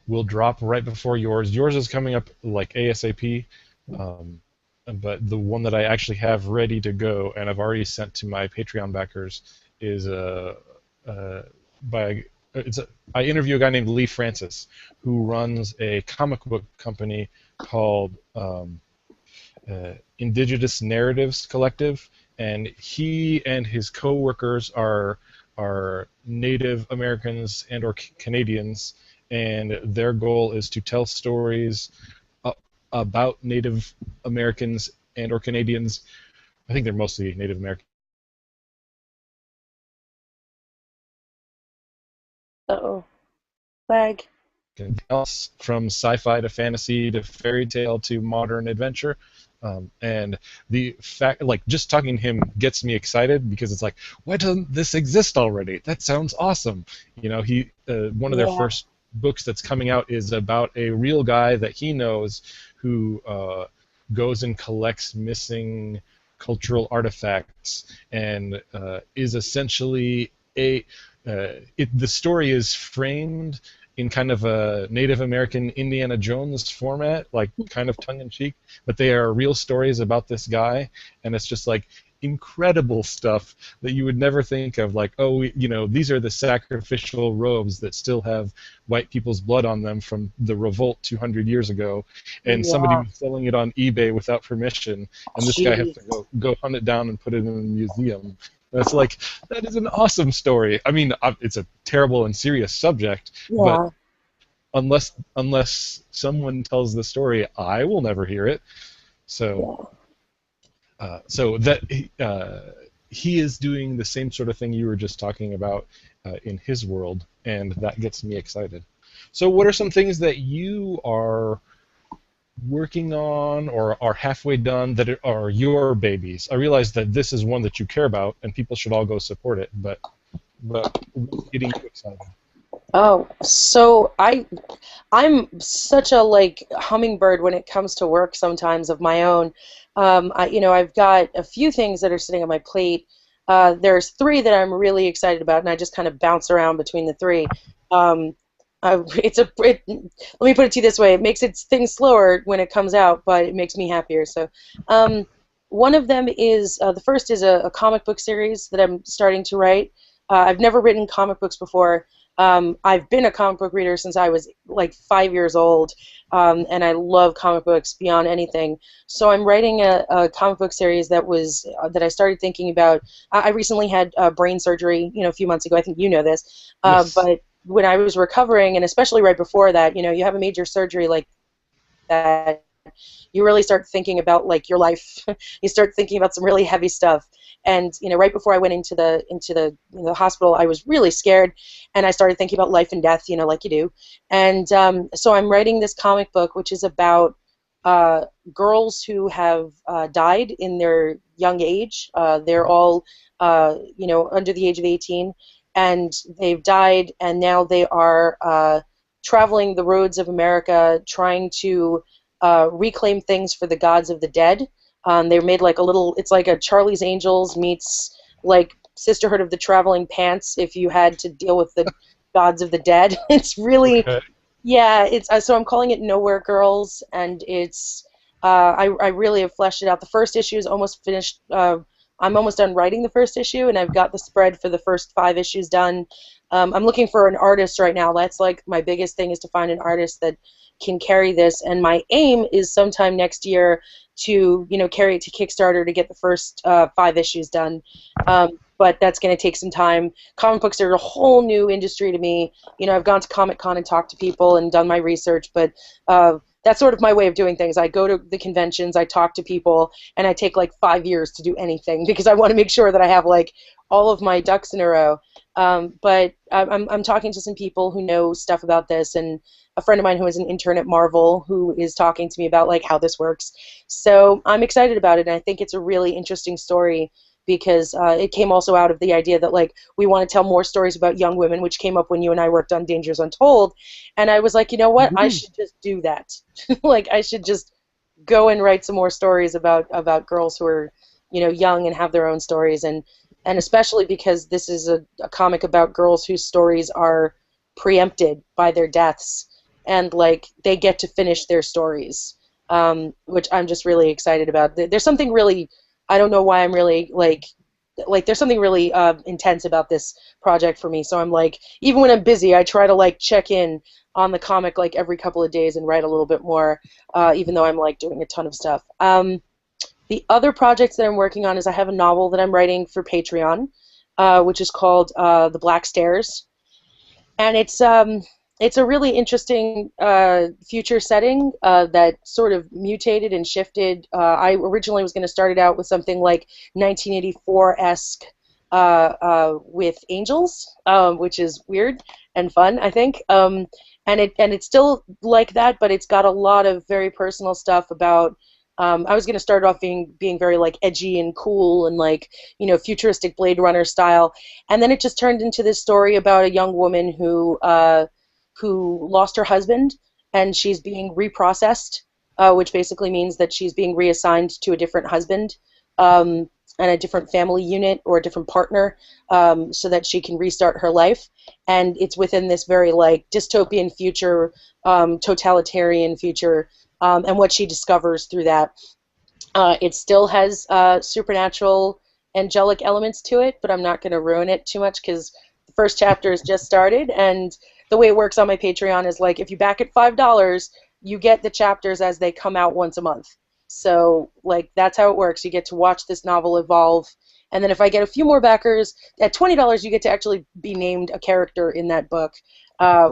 will drop right before yours. Yours is coming up like ASAP, um, but the one that I actually have ready to go and I've already sent to my Patreon backers is uh, by it's a, I interview a guy named Lee Francis who runs a comic book company called Indigenous Narratives Collective, and he and his co-workers are Native Americans and or Canadians, and their goal is to tell stories about Native Americans and or Canadians. I think they're mostly Native American. Uh-oh. Flag. Else, from sci-fi to fantasy to fairy tale to modern adventure. And the fact, like, just talking to him gets me excited because it's like, why doesn't this exist already? That sounds awesome. He one of their Yeah. first books that's coming out is about a real guy that he knows who goes and collects missing cultural artifacts and is essentially the story is framed in kind of a Native American Indiana Jones format, like kind of tongue-in-cheek, but they are real stories about this guy, and it's just like incredible stuff that you would never think of, like, oh, these are the sacrificial robes that still have white people's blood on them from the revolt 200 years ago, and somebody Yeah. was selling it on eBay without permission, and this guy has Jeez. to go hunt it down and put it in a museum. That's like, that is an awesome story. I mean, it's a terrible and serious subject, but Yeah. unless someone tells the story, I will never hear it. So, Yeah. so that he is doing the same sort of thing you were just talking about in his world, and that gets me excited. So, what are some things that you are working on or are halfway done that are your babies? I realize that this is one that you care about, and people should all go support it. But what's getting you excited? Oh, so I'm such a like hummingbird when it comes to work sometimes of my own. I've got a few things that are sitting on my plate. There's three that I'm really excited about, and I just kind of bounce around between the three. Um, let me put it to you this way: it makes things slower when it comes out, but it makes me happier. So, um, one of them is the first is a comic book series that I'm starting to write. I've never written comic books before. I've been a comic book reader since I was like 5 years old, and I love comic books beyond anything. So I'm writing a comic book series that I started thinking about. I recently had brain surgery, a few months ago. I think you know this, Yes. but when I was recovering, and especially right before that, you have a major surgery like that, you really start thinking about like your life. You start thinking about some really heavy stuff. And right before I went into the hospital, I was really scared, and I started thinking about life and death, like you do. And so I'm writing this comic book, which is about uh, girls who have died in their young age. They're all under the age of 18, and they've died, and now they are traveling the roads of America, trying to reclaim things for the gods of the dead. They're made like it's like a Charlie's Angels meets like Sisterhood of the Traveling Pants if you had to deal with the gods of the dead. It's really, Okay. yeah, it's so I'm calling it Nowhere Girls, and it's I really have fleshed it out. The first issue is almost finished. I'm almost done writing the first issue, and I've got the spread for the first 5 issues done. I'm looking for an artist right now. That's like my biggest thing, is to find an artist that can carry this, and my aim is sometime next year to carry it to Kickstarter to get the first 5 issues done. But that's going to take some time. Comic books are a whole new industry to me. I've gone to Comic Con and talked to people and done my research, but that's sort of my way of doing things. I go to the conventions, I talk to people, and I take like 5 years to do anything because I want to make sure that I have like all of my ducks in a row. But I'm talking to some people who know stuff about this, and a friend of mine who is an intern at Marvel who is talking to me about like how this works. So I'm excited about it, and I think it's a really interesting story because it came also out of the idea that like we want to tell more stories about young women, which came up when you and I worked on Dangers Untold, and I was like, you know what, I Woohoo. should just do that. Like I should just go and write some more stories about girls who are, you know, young and have their own stories, and especially because this is a comic about girls whose stories are preempted by their deaths, and like they get to finish their stories, which I'm just really excited about. There's something really, I don't know why I'm really like there's something really intense about this project for me. So I'm like, even when I'm busy, I try to like check in on the comic like every couple of days and write a little bit more, even though I'm like doing a ton of stuff. The other projects that I'm working on is I have a novel that I'm writing for Patreon, which is called The Black Stairs, and it's a really interesting future setting that sort of mutated and shifted. I originally was going to start it out with something like 1984-esque with angels, which is weird and fun, I think. And it's still like that, but it's got a lot of very personal stuff about. I was going to start off being very like edgy and cool and like, you know, futuristic Blade Runner style, and then it just turned into this story about a young woman who lost her husband, and she's being reprocessed, which basically means that she's being reassigned to a different husband, and a different family unit or a different partner, so that she can restart her life. And it's within this very like dystopian future, totalitarian future, and what she discovers through that. It still has supernatural, angelic elements to it, but I'm not going to ruin it too much because the first chapter has just started, and the way it works on my Patreon is like if you back at $5, you get the chapters as they come out once a month. So like that's how it works. You get to watch this novel evolve, and then if I get a few more backers at $20, you get to actually be named a character in that book,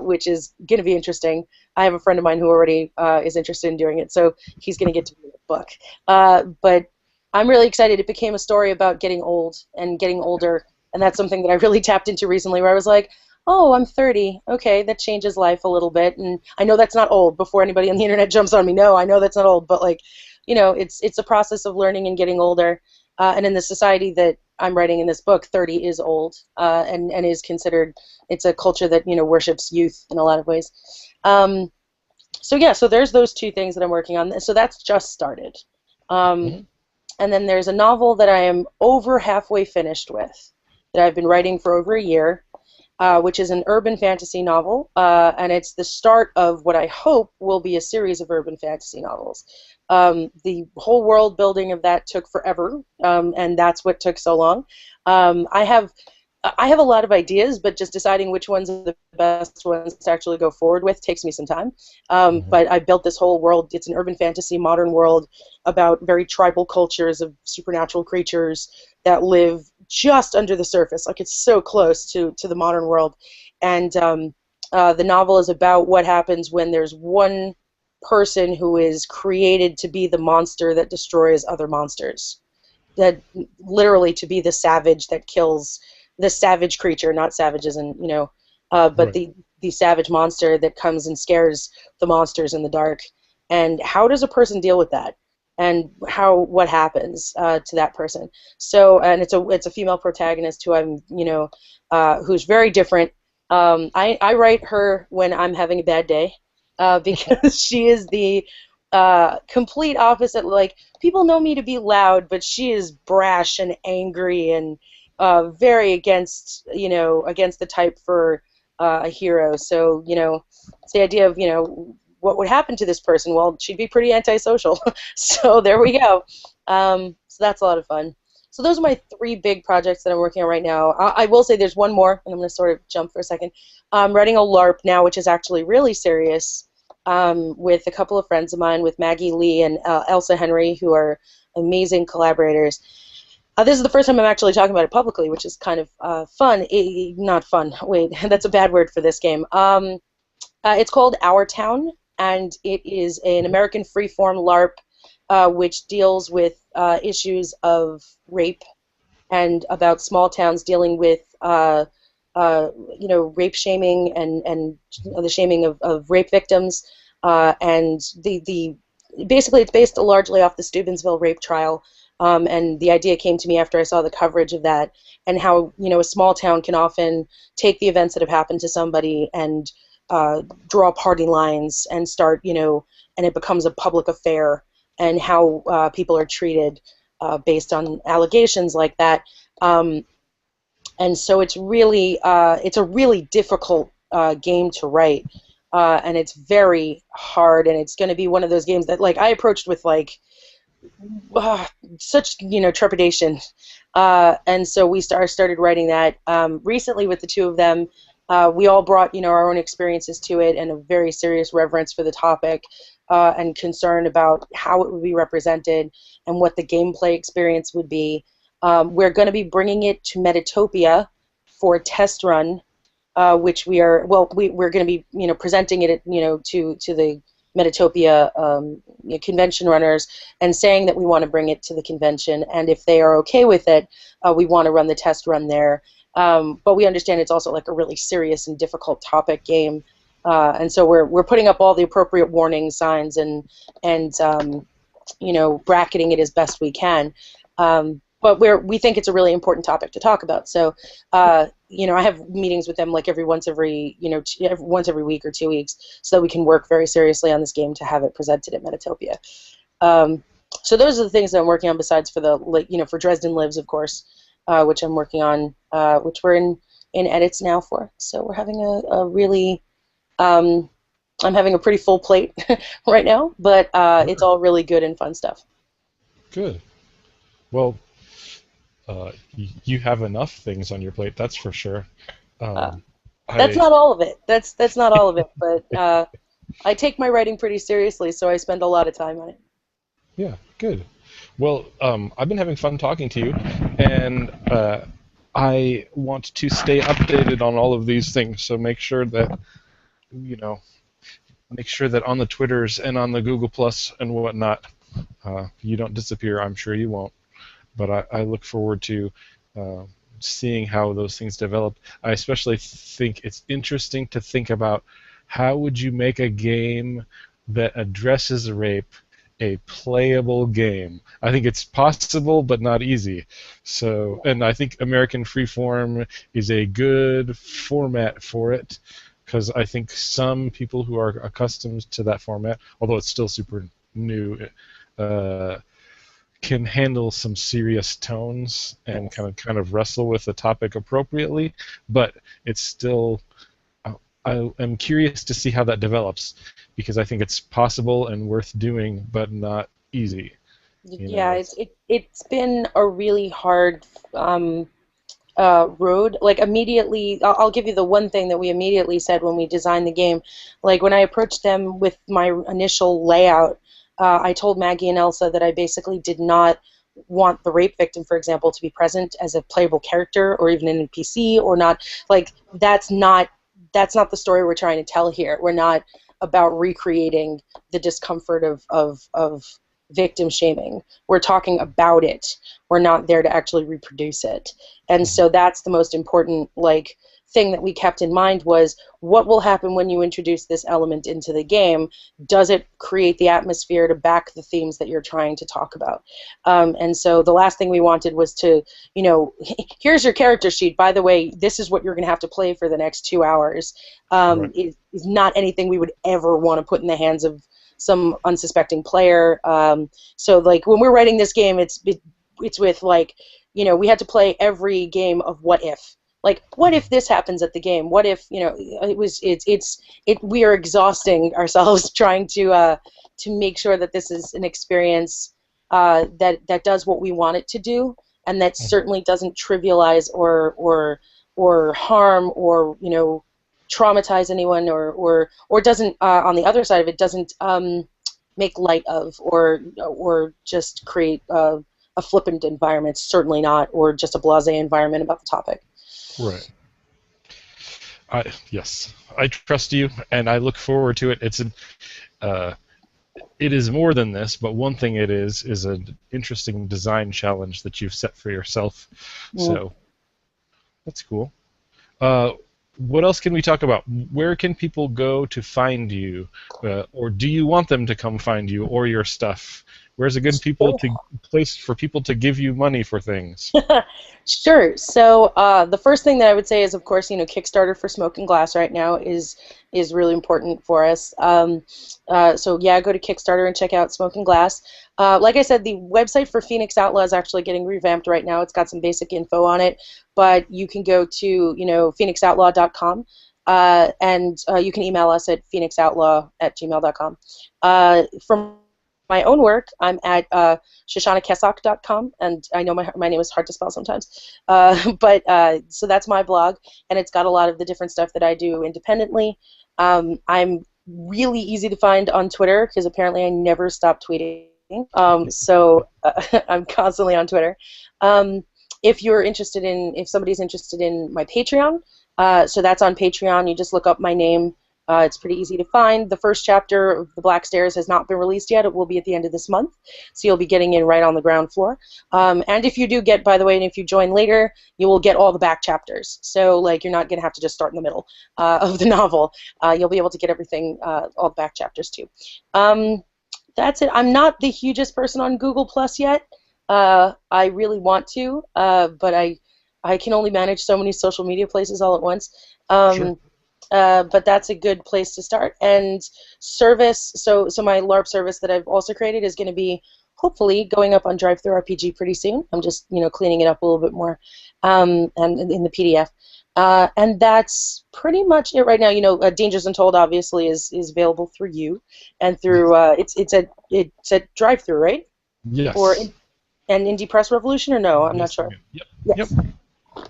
which is going to be interesting. I have a friend of mine who already is interested in doing it, so he's going to get to be in the book. But I'm really excited. It became a story about getting old and getting older, and that's something that I really tapped into recently, where I was like, oh, I'm 30. Okay, that changes life a little bit, and I know that's not old. Before anybody on the internet jumps on me, no, I know that's not old, but like, you know, it's a process of learning and getting older. And in the society that I'm writing in this book, 30 is old, and is considered. It's a culture that, you know, worships youth in a lot of ways. Um, so yeah, so there's those two things that I'm working on. So that's just started. Um, Mhm. and then there's a novel that I am over halfway finished with that I've been writing for over a year, which is an urban fantasy novel, and it's the start of what I hope will be a series of urban fantasy novels. The whole world building of that took forever, and that's what took so long. I have a lot of ideas, but just deciding which ones are the best ones to actually go forward with takes me some time. Mhm. But I built this whole world. It's an urban fantasy modern world about very tribal cultures of supernatural creatures that live just under the surface. Like it's so close to the modern world. And the novel is about what happens when there's one person who is created to be the monster that destroys other monsters, that literally to be the savage that kills the savage creature, not savages, and you know, but Right. the savage monster that comes and scares the monsters in the dark. And how does a person deal with that? And what happens to that person? So, and it's a female protagonist who I'm, you know, who's very different. I write her when I'm having a bad day, because she is the complete opposite. Like people know me to be loud, but she is brash and angry and very against, you know, against the type for a hero. So, you know, it's the idea of, you know, what would happen to this person? Well, she'd be pretty antisocial. So there we go. So that's a lot of fun. So those are my three big projects that I'm working on right now. I will say there's one more, and I'm going to sort of jump for a second. I'm writing a LARP now, which is actually really serious, with a couple of friends of mine, with Maggie Lee and Elsa Henry, who are amazing collaborators. This is the first time I'm actually talking about it publicly, which is kind of fun. Not fun. Wait, that's a bad word for this game. It's called Our Town, and it is an American freeform LARP, which deals with issues of rape and about small towns dealing with you know, rape shaming and the shaming of rape victims, and the basically it's based largely off the Steubenville rape trial, And the idea came to me after I saw the coverage of that, and how, a small town can often take the events that have happened to somebody and draw party lines and start, and it becomes a public affair, and how people are treated based on allegations like that. Um, and so it's a really difficult game to write, and it's very hard, and it's going to be one of those games that, like, I approached with, like, uh, such, trepidation, and so started writing that recently with the two of them. We all brought, our own experiences to it, and a very serious reverence for the topic, and concern about how it would be represented and what the gameplay experience would be. We're going to be bringing it to Metatopia for a test run, which we're going to be, presenting it, to the Metatopia convention runners, and saying that we want to bring it to the convention, and if they are okay with it, we want to run the test run there. But we understand it's also, like, a really serious and difficult topic game, and so we're putting up all the appropriate warning signs, and bracketing it as best we can. But we think it's a really important topic to talk about. So, I have meetings with them, like, once every week or 2 weeks, so that we can work very seriously on this game to have it presented at Metatopia. So those are the things that I'm working on, besides for for Dresden Lives, of course, which I'm working on, which we're in edits now for. So we're having a really, I'm having a pretty full plate right now, but it's all really good and fun stuff. Good. Well, you have enough things on your plate, that's for sure. That's not all of it. That's not all of it, but I take my writing pretty seriously, so I spend a lot of time on it. Yeah, good. Well, I've been having fun talking to you, and I want to stay updated on all of these things. So make sure that on the Twitters and on the Google Plus and whatnot, you don't disappear. I'm sure you won't. But I look forward to seeing how those things develop. I especially think it's interesting to think about how would you make a game that addresses rape a playable game. I think it's possible, but not easy. So, and I think American Freeform is a good format for it, because I think some people who are accustomed to that format, although it's still super new, can handle some serious tones and kind of wrestle with the topic appropriately, but it's still. I am curious to see how that develops, because I think it's possible and worth doing, but not easy. Yeah, it's been a really hard road. Like, immediately, I'll give you the one thing that we immediately said when we designed the game. Like, when I approached them with my initial layout, I told Maggie and Elsa that I basically did not want the rape victim, for example, to be present as a playable character or even an NPC, or not. Like, that's not the story we're trying to tell here. We're not about recreating the discomfort of victim shaming. We're talking about it. We're not there to actually reproduce it. And so that's the most important, like, thing that we kept in mind was, what will happen when you introduce this element into the game? Does it create the atmosphere to back the themes that you're trying to talk about? And so the last thing we wanted was to, here's your character sheet. By the way, this is what you're going to have to play for the next 2 hours. Right. Is not anything we would ever want to put in the hands of some unsuspecting player. So, like, when we're writing this game, it's with, like, we had to play every game of what if. Like, what if this happens at the game? What if, we are exhausting ourselves trying to make sure that this is an experience that does what we want it to do, and that certainly doesn't trivialize or harm or traumatize anyone, or doesn't, on the other side of it, doesn't make light of or just create a flippant environment. Certainly not, or just a blasé environment about the topic. Right. Yes, I trust you, and I look forward to it. It is more than this, but one thing it is an interesting design challenge that you've set for yourself. Yeah. So that's cool. What else can we talk about? Where can people go to find you, or do you want them to come find you or your stuff Where's a good people to place for people to give you money for things? Sure. So the first thing that I would say is, of course, Kickstarter for Smoke and Glass right now is really important for us. So yeah, go to Kickstarter and check out Smoke and Glass. Like I said, the website for Phoenix Outlaw is actually getting revamped right now. It's got some basic info on it, but you can go to phoenixoutlaw.com. And you can email us at phoenixoutlaw@gmail.com. From my own work, I'm at shoshanakessock.com, and I know my name is hard to spell sometimes, but so that's my blog, and it's got a lot of the different stuff that I do independently. I'm really easy to find on Twitter because apparently I never stop tweeting, so I'm constantly on Twitter. If somebody's interested in my Patreon, so that's on Patreon. You just look up my name. It's pretty easy to find. The first chapter of The Black Stairs has not been released yet. It will be at the end of this month, so you'll be getting in right on the ground floor. And if you do get, by the way, and if you join later, you will get all the back chapters. So, like, you're not going to have to just start in the middle of the novel. You'll be able to get everything, all the back chapters, too. That's it. I'm not the hugest person on Google Plus yet. I really want to, but I can only manage so many social media places all at once. Sure. But that's a good place to start. And service, so my LARP service that I've also created is going to be hopefully going up on DriveThruRPG pretty soon. I'm just cleaning it up a little bit more, and in the PDF. And that's pretty much it right now. Dangers Untold obviously is available through you, and through it's at DriveThru, right? Yes. Or an Indie Press Revolution, or no? I'm not sure. Yep. Yes. Yep.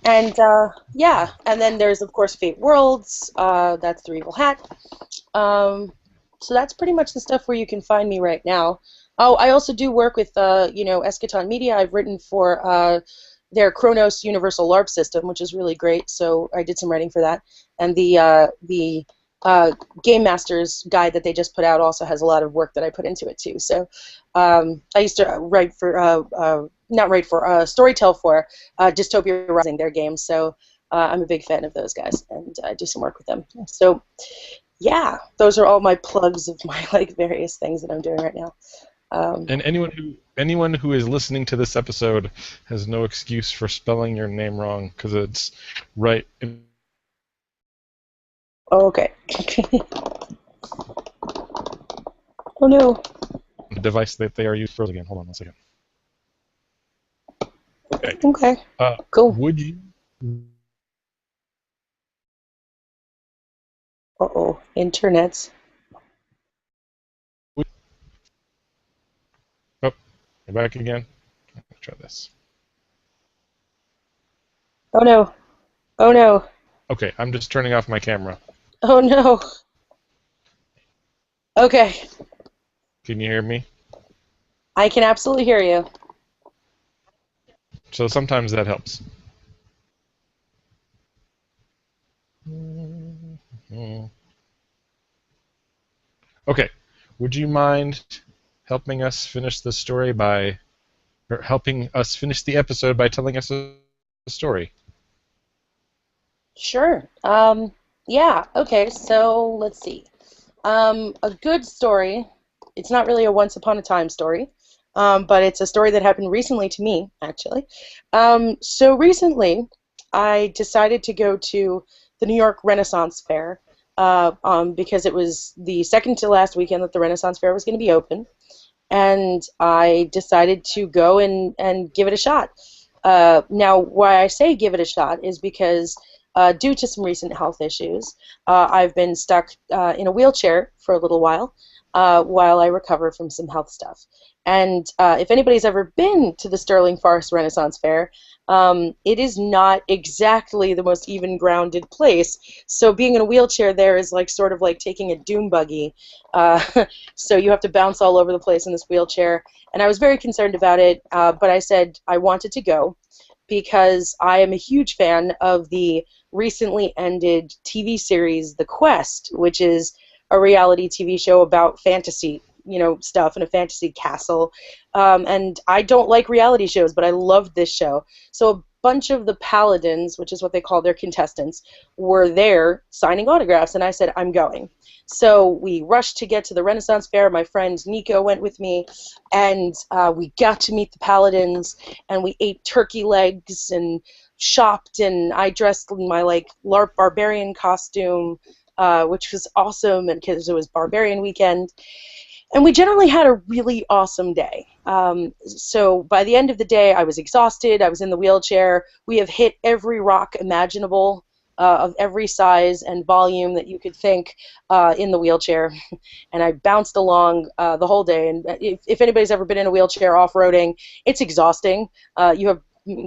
And yeah, and then there's of course Fate Worlds. That's the Evil Hat. So that's pretty much the stuff where you can find me right now. Oh, I also do work with Eschaton Media. I've written for their Kronos Universal LARP system, which is really great. So I did some writing for that, and the Game Master's guide that they just put out also has a lot of work that I put into it too. So I used to write for Storytell for Dystopia Rising, their game. So I'm a big fan of those guys, and I do some work with them. So yeah, those are all my plugs of my various things that I'm doing right now. And anyone who is listening to this episode has no excuse for spelling your name wrong, because it's right. Oh, okay. Oh no. The device that they are used for again. Hold on 1 second. Okay. Okay. Cool. Would you? Uh-oh. Internets. Oh, you're back again. Let's try this. Oh no. Oh no. Okay, I'm just turning off my camera. Oh no. Okay. Can you hear me? I can absolutely hear you. So sometimes that helps. Okay, would you mind helping us finish the story or helping us finish the episode by telling us a story? Sure. Yeah, okay, so let's see. A good story, it's not really a once upon a time story, but it's a story that happened recently to me, actually. So recently, I decided to go to the New York Renaissance Fair because it was the second to last weekend that the Renaissance Fair was going to be open, and I decided to go and give it a shot. Now, why I say give it a shot is because due to some recent health issues, I've been stuck in a wheelchair for a little while I recover from some health stuff. And if anybody's ever been to the Sterling Forest Renaissance Fair, it is not exactly the most even-grounded place. So being in a wheelchair there is sort of like taking a doom buggy. So you have to bounce all over the place in this wheelchair. And I was very concerned about it, but I said I wanted to go because I am a huge fan of the recently ended TV series The Quest, which is a reality TV show about fantasy, stuff in a fantasy castle. And I don't like reality shows, but I loved this show. So a bunch of the paladins, which is what they call their contestants, were there signing autographs, and I said, I'm going. So we rushed to get to the Renaissance Fair. My friend Nico went with me, and we got to meet the paladins, and we ate turkey legs and shopped, and I dressed in my like LARP barbarian costume, which was awesome, and because it was barbarian weekend. And we generally had a really awesome day. So by the end of the day, I was exhausted. I was in the wheelchair. We have hit every rock imaginable of every size and volume that you could think in the wheelchair. And I bounced along the whole day. And if anybody's ever been in a wheelchair off-roading, it's exhausting. You have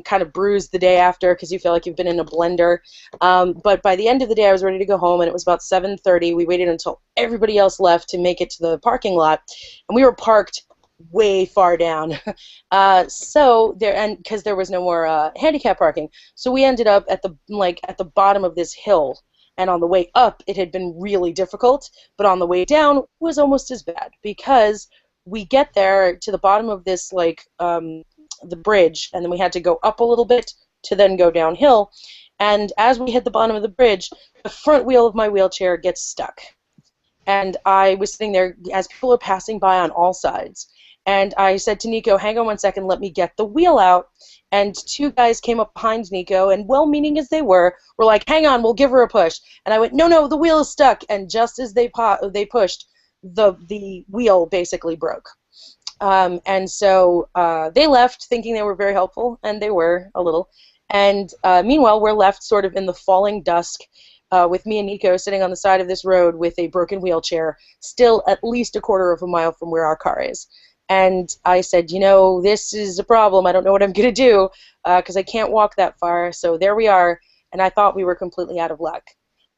kind of bruised the day after because you feel like you've been in a blender. But by the end of the day, I was ready to go home, and it was about 7:30. We waited until everybody else left to make it to the parking lot, and we were parked way far down. So there, and because there was no more handicap parking, so we ended up at the bottom of this hill. And on the way up, it had been really difficult, but on the way down was almost as bad because we get there to the bottom of this the bridge, and then we had to go up a little bit to then go downhill. And as we hit the bottom of the bridge, the front wheel of my wheelchair gets stuck. And I was sitting there as people are passing by on all sides. And I said to Nico, hang on one second, let me get the wheel out. And two guys came up behind Nico, and well-meaning as they were like, hang on, we'll give her a push. And I went, no, the wheel is stuck. And just as they pushed, the wheel basically broke. And so they left thinking they were very helpful, and they were a little. And meanwhile, we're left sort of in the falling dusk with me and Nico sitting on the side of this road with a broken wheelchair, still at least a quarter of a mile from where our car is. And I said, this is a problem. I don't know what I'm going to do because I can't walk that far. So there we are, and I thought we were completely out of luck.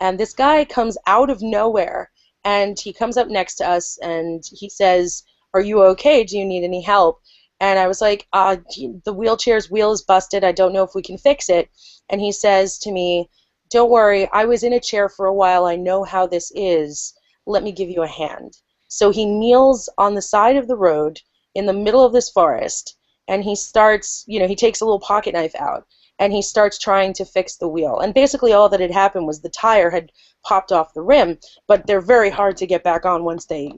And this guy comes out of nowhere, and he comes up next to us, and he says, are you okay? Do you need any help? And I was like, the wheelchair's wheel is busted. I don't know if we can fix it. And he says to me, don't worry, I was in a chair for a while. I know how this is. Let me give you a hand. So he kneels on the side of the road in the middle of this forest, and he starts, he takes a little pocket knife out, and he starts trying to fix the wheel. And basically all that had happened was the tire had popped off the rim, but they're very hard to get back on once they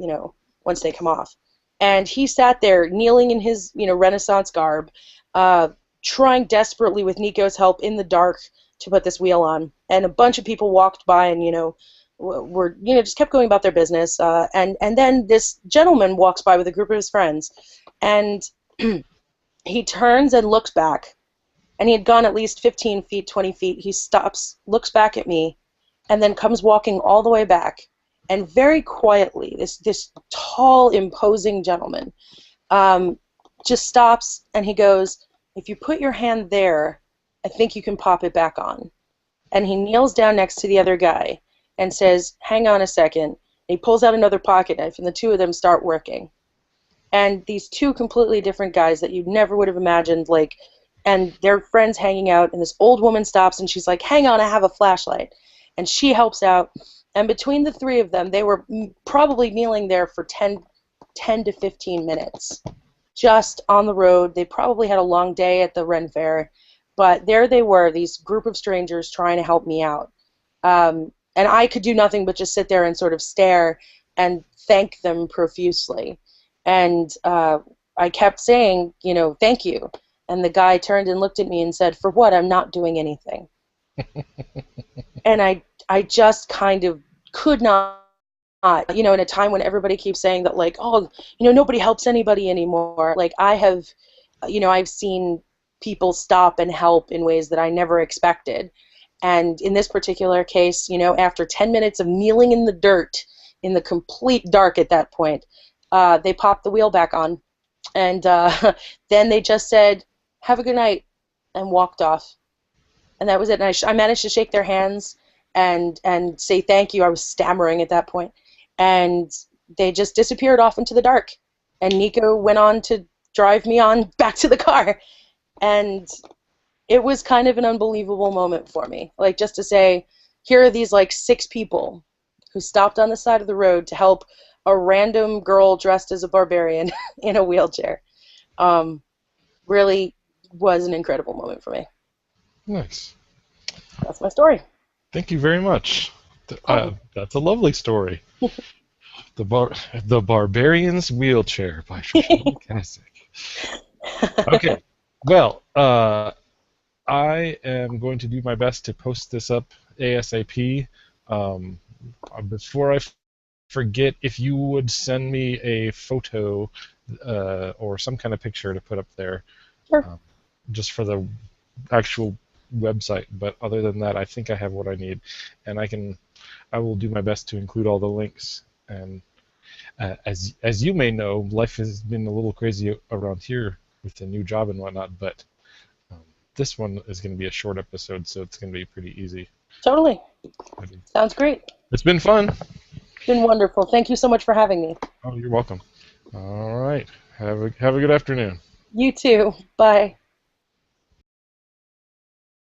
come off. And he sat there kneeling in his, Renaissance garb, trying desperately with Nico's help in the dark to put this wheel on. And a bunch of people walked by and, were, just kept going about their business. And then this gentleman walks by with a group of his friends, and he turns and looks back. And he had gone at least 15 feet, 20 feet. He stops, looks back at me, and then comes walking all the way back. And very quietly, this tall, imposing gentleman just stops, and he goes, if you put your hand there, I think you can pop it back on. And he kneels down next to the other guy and says, hang on a second. And he pulls out another pocket knife, and the two of them start working. And these two completely different guys that you never would have imagined, and their friends hanging out, and this old woman stops, and she's like, hang on, I have a flashlight. And she helps out. And between the three of them, they were probably kneeling there for 10 to 15 minutes, just on the road. They probably had a long day at the Ren Fair, but there they were, these group of strangers trying to help me out. And I could do nothing but just sit there and sort of stare and thank them profusely. And I kept saying, thank you. And the guy turned and looked at me and said, for what? I'm not doing anything. And I just kind of could not, in a time when everybody keeps saying that, nobody helps anybody anymore. I've seen people stop and help in ways that I never expected. And in this particular case, after 10 minutes of kneeling in the dirt, in the complete dark at that point, they popped the wheel back on. And then they just said, have a good night, and walked off. And that was it. And I managed to shake their hands and say thank you. I was stammering at that point. And they just disappeared off into the dark. And Nico went on to drive me on back to the car. And it was kind of an unbelievable moment for me. Just to say, here are these 6 people who stopped on the side of the road to help a random girl dressed as a barbarian in a wheelchair. Really was an incredible moment for me. Nice. That's my story. Thank you very much. Problem. That's a lovely story. The bar, the Barbarian's Wheelchair by Shoshana Kessock. Okay. Well, I am going to do my best to post this up ASAP. Um, before I forget, if you would send me a photo or some kind of picture to put up there, Sure. um, just for the actual website. But other than that, I think I have what I need, and I will do my best to include all the links. And as you may know, life has been a little crazy around here with the new job and whatnot. But um, this one is going to be a short episode, so it's going to be pretty easy. Totally. Sounds great. It's been fun. It's been wonderful. Thank you so much for having me. Oh, you're welcome. All right. Have a good afternoon. You too. Bye.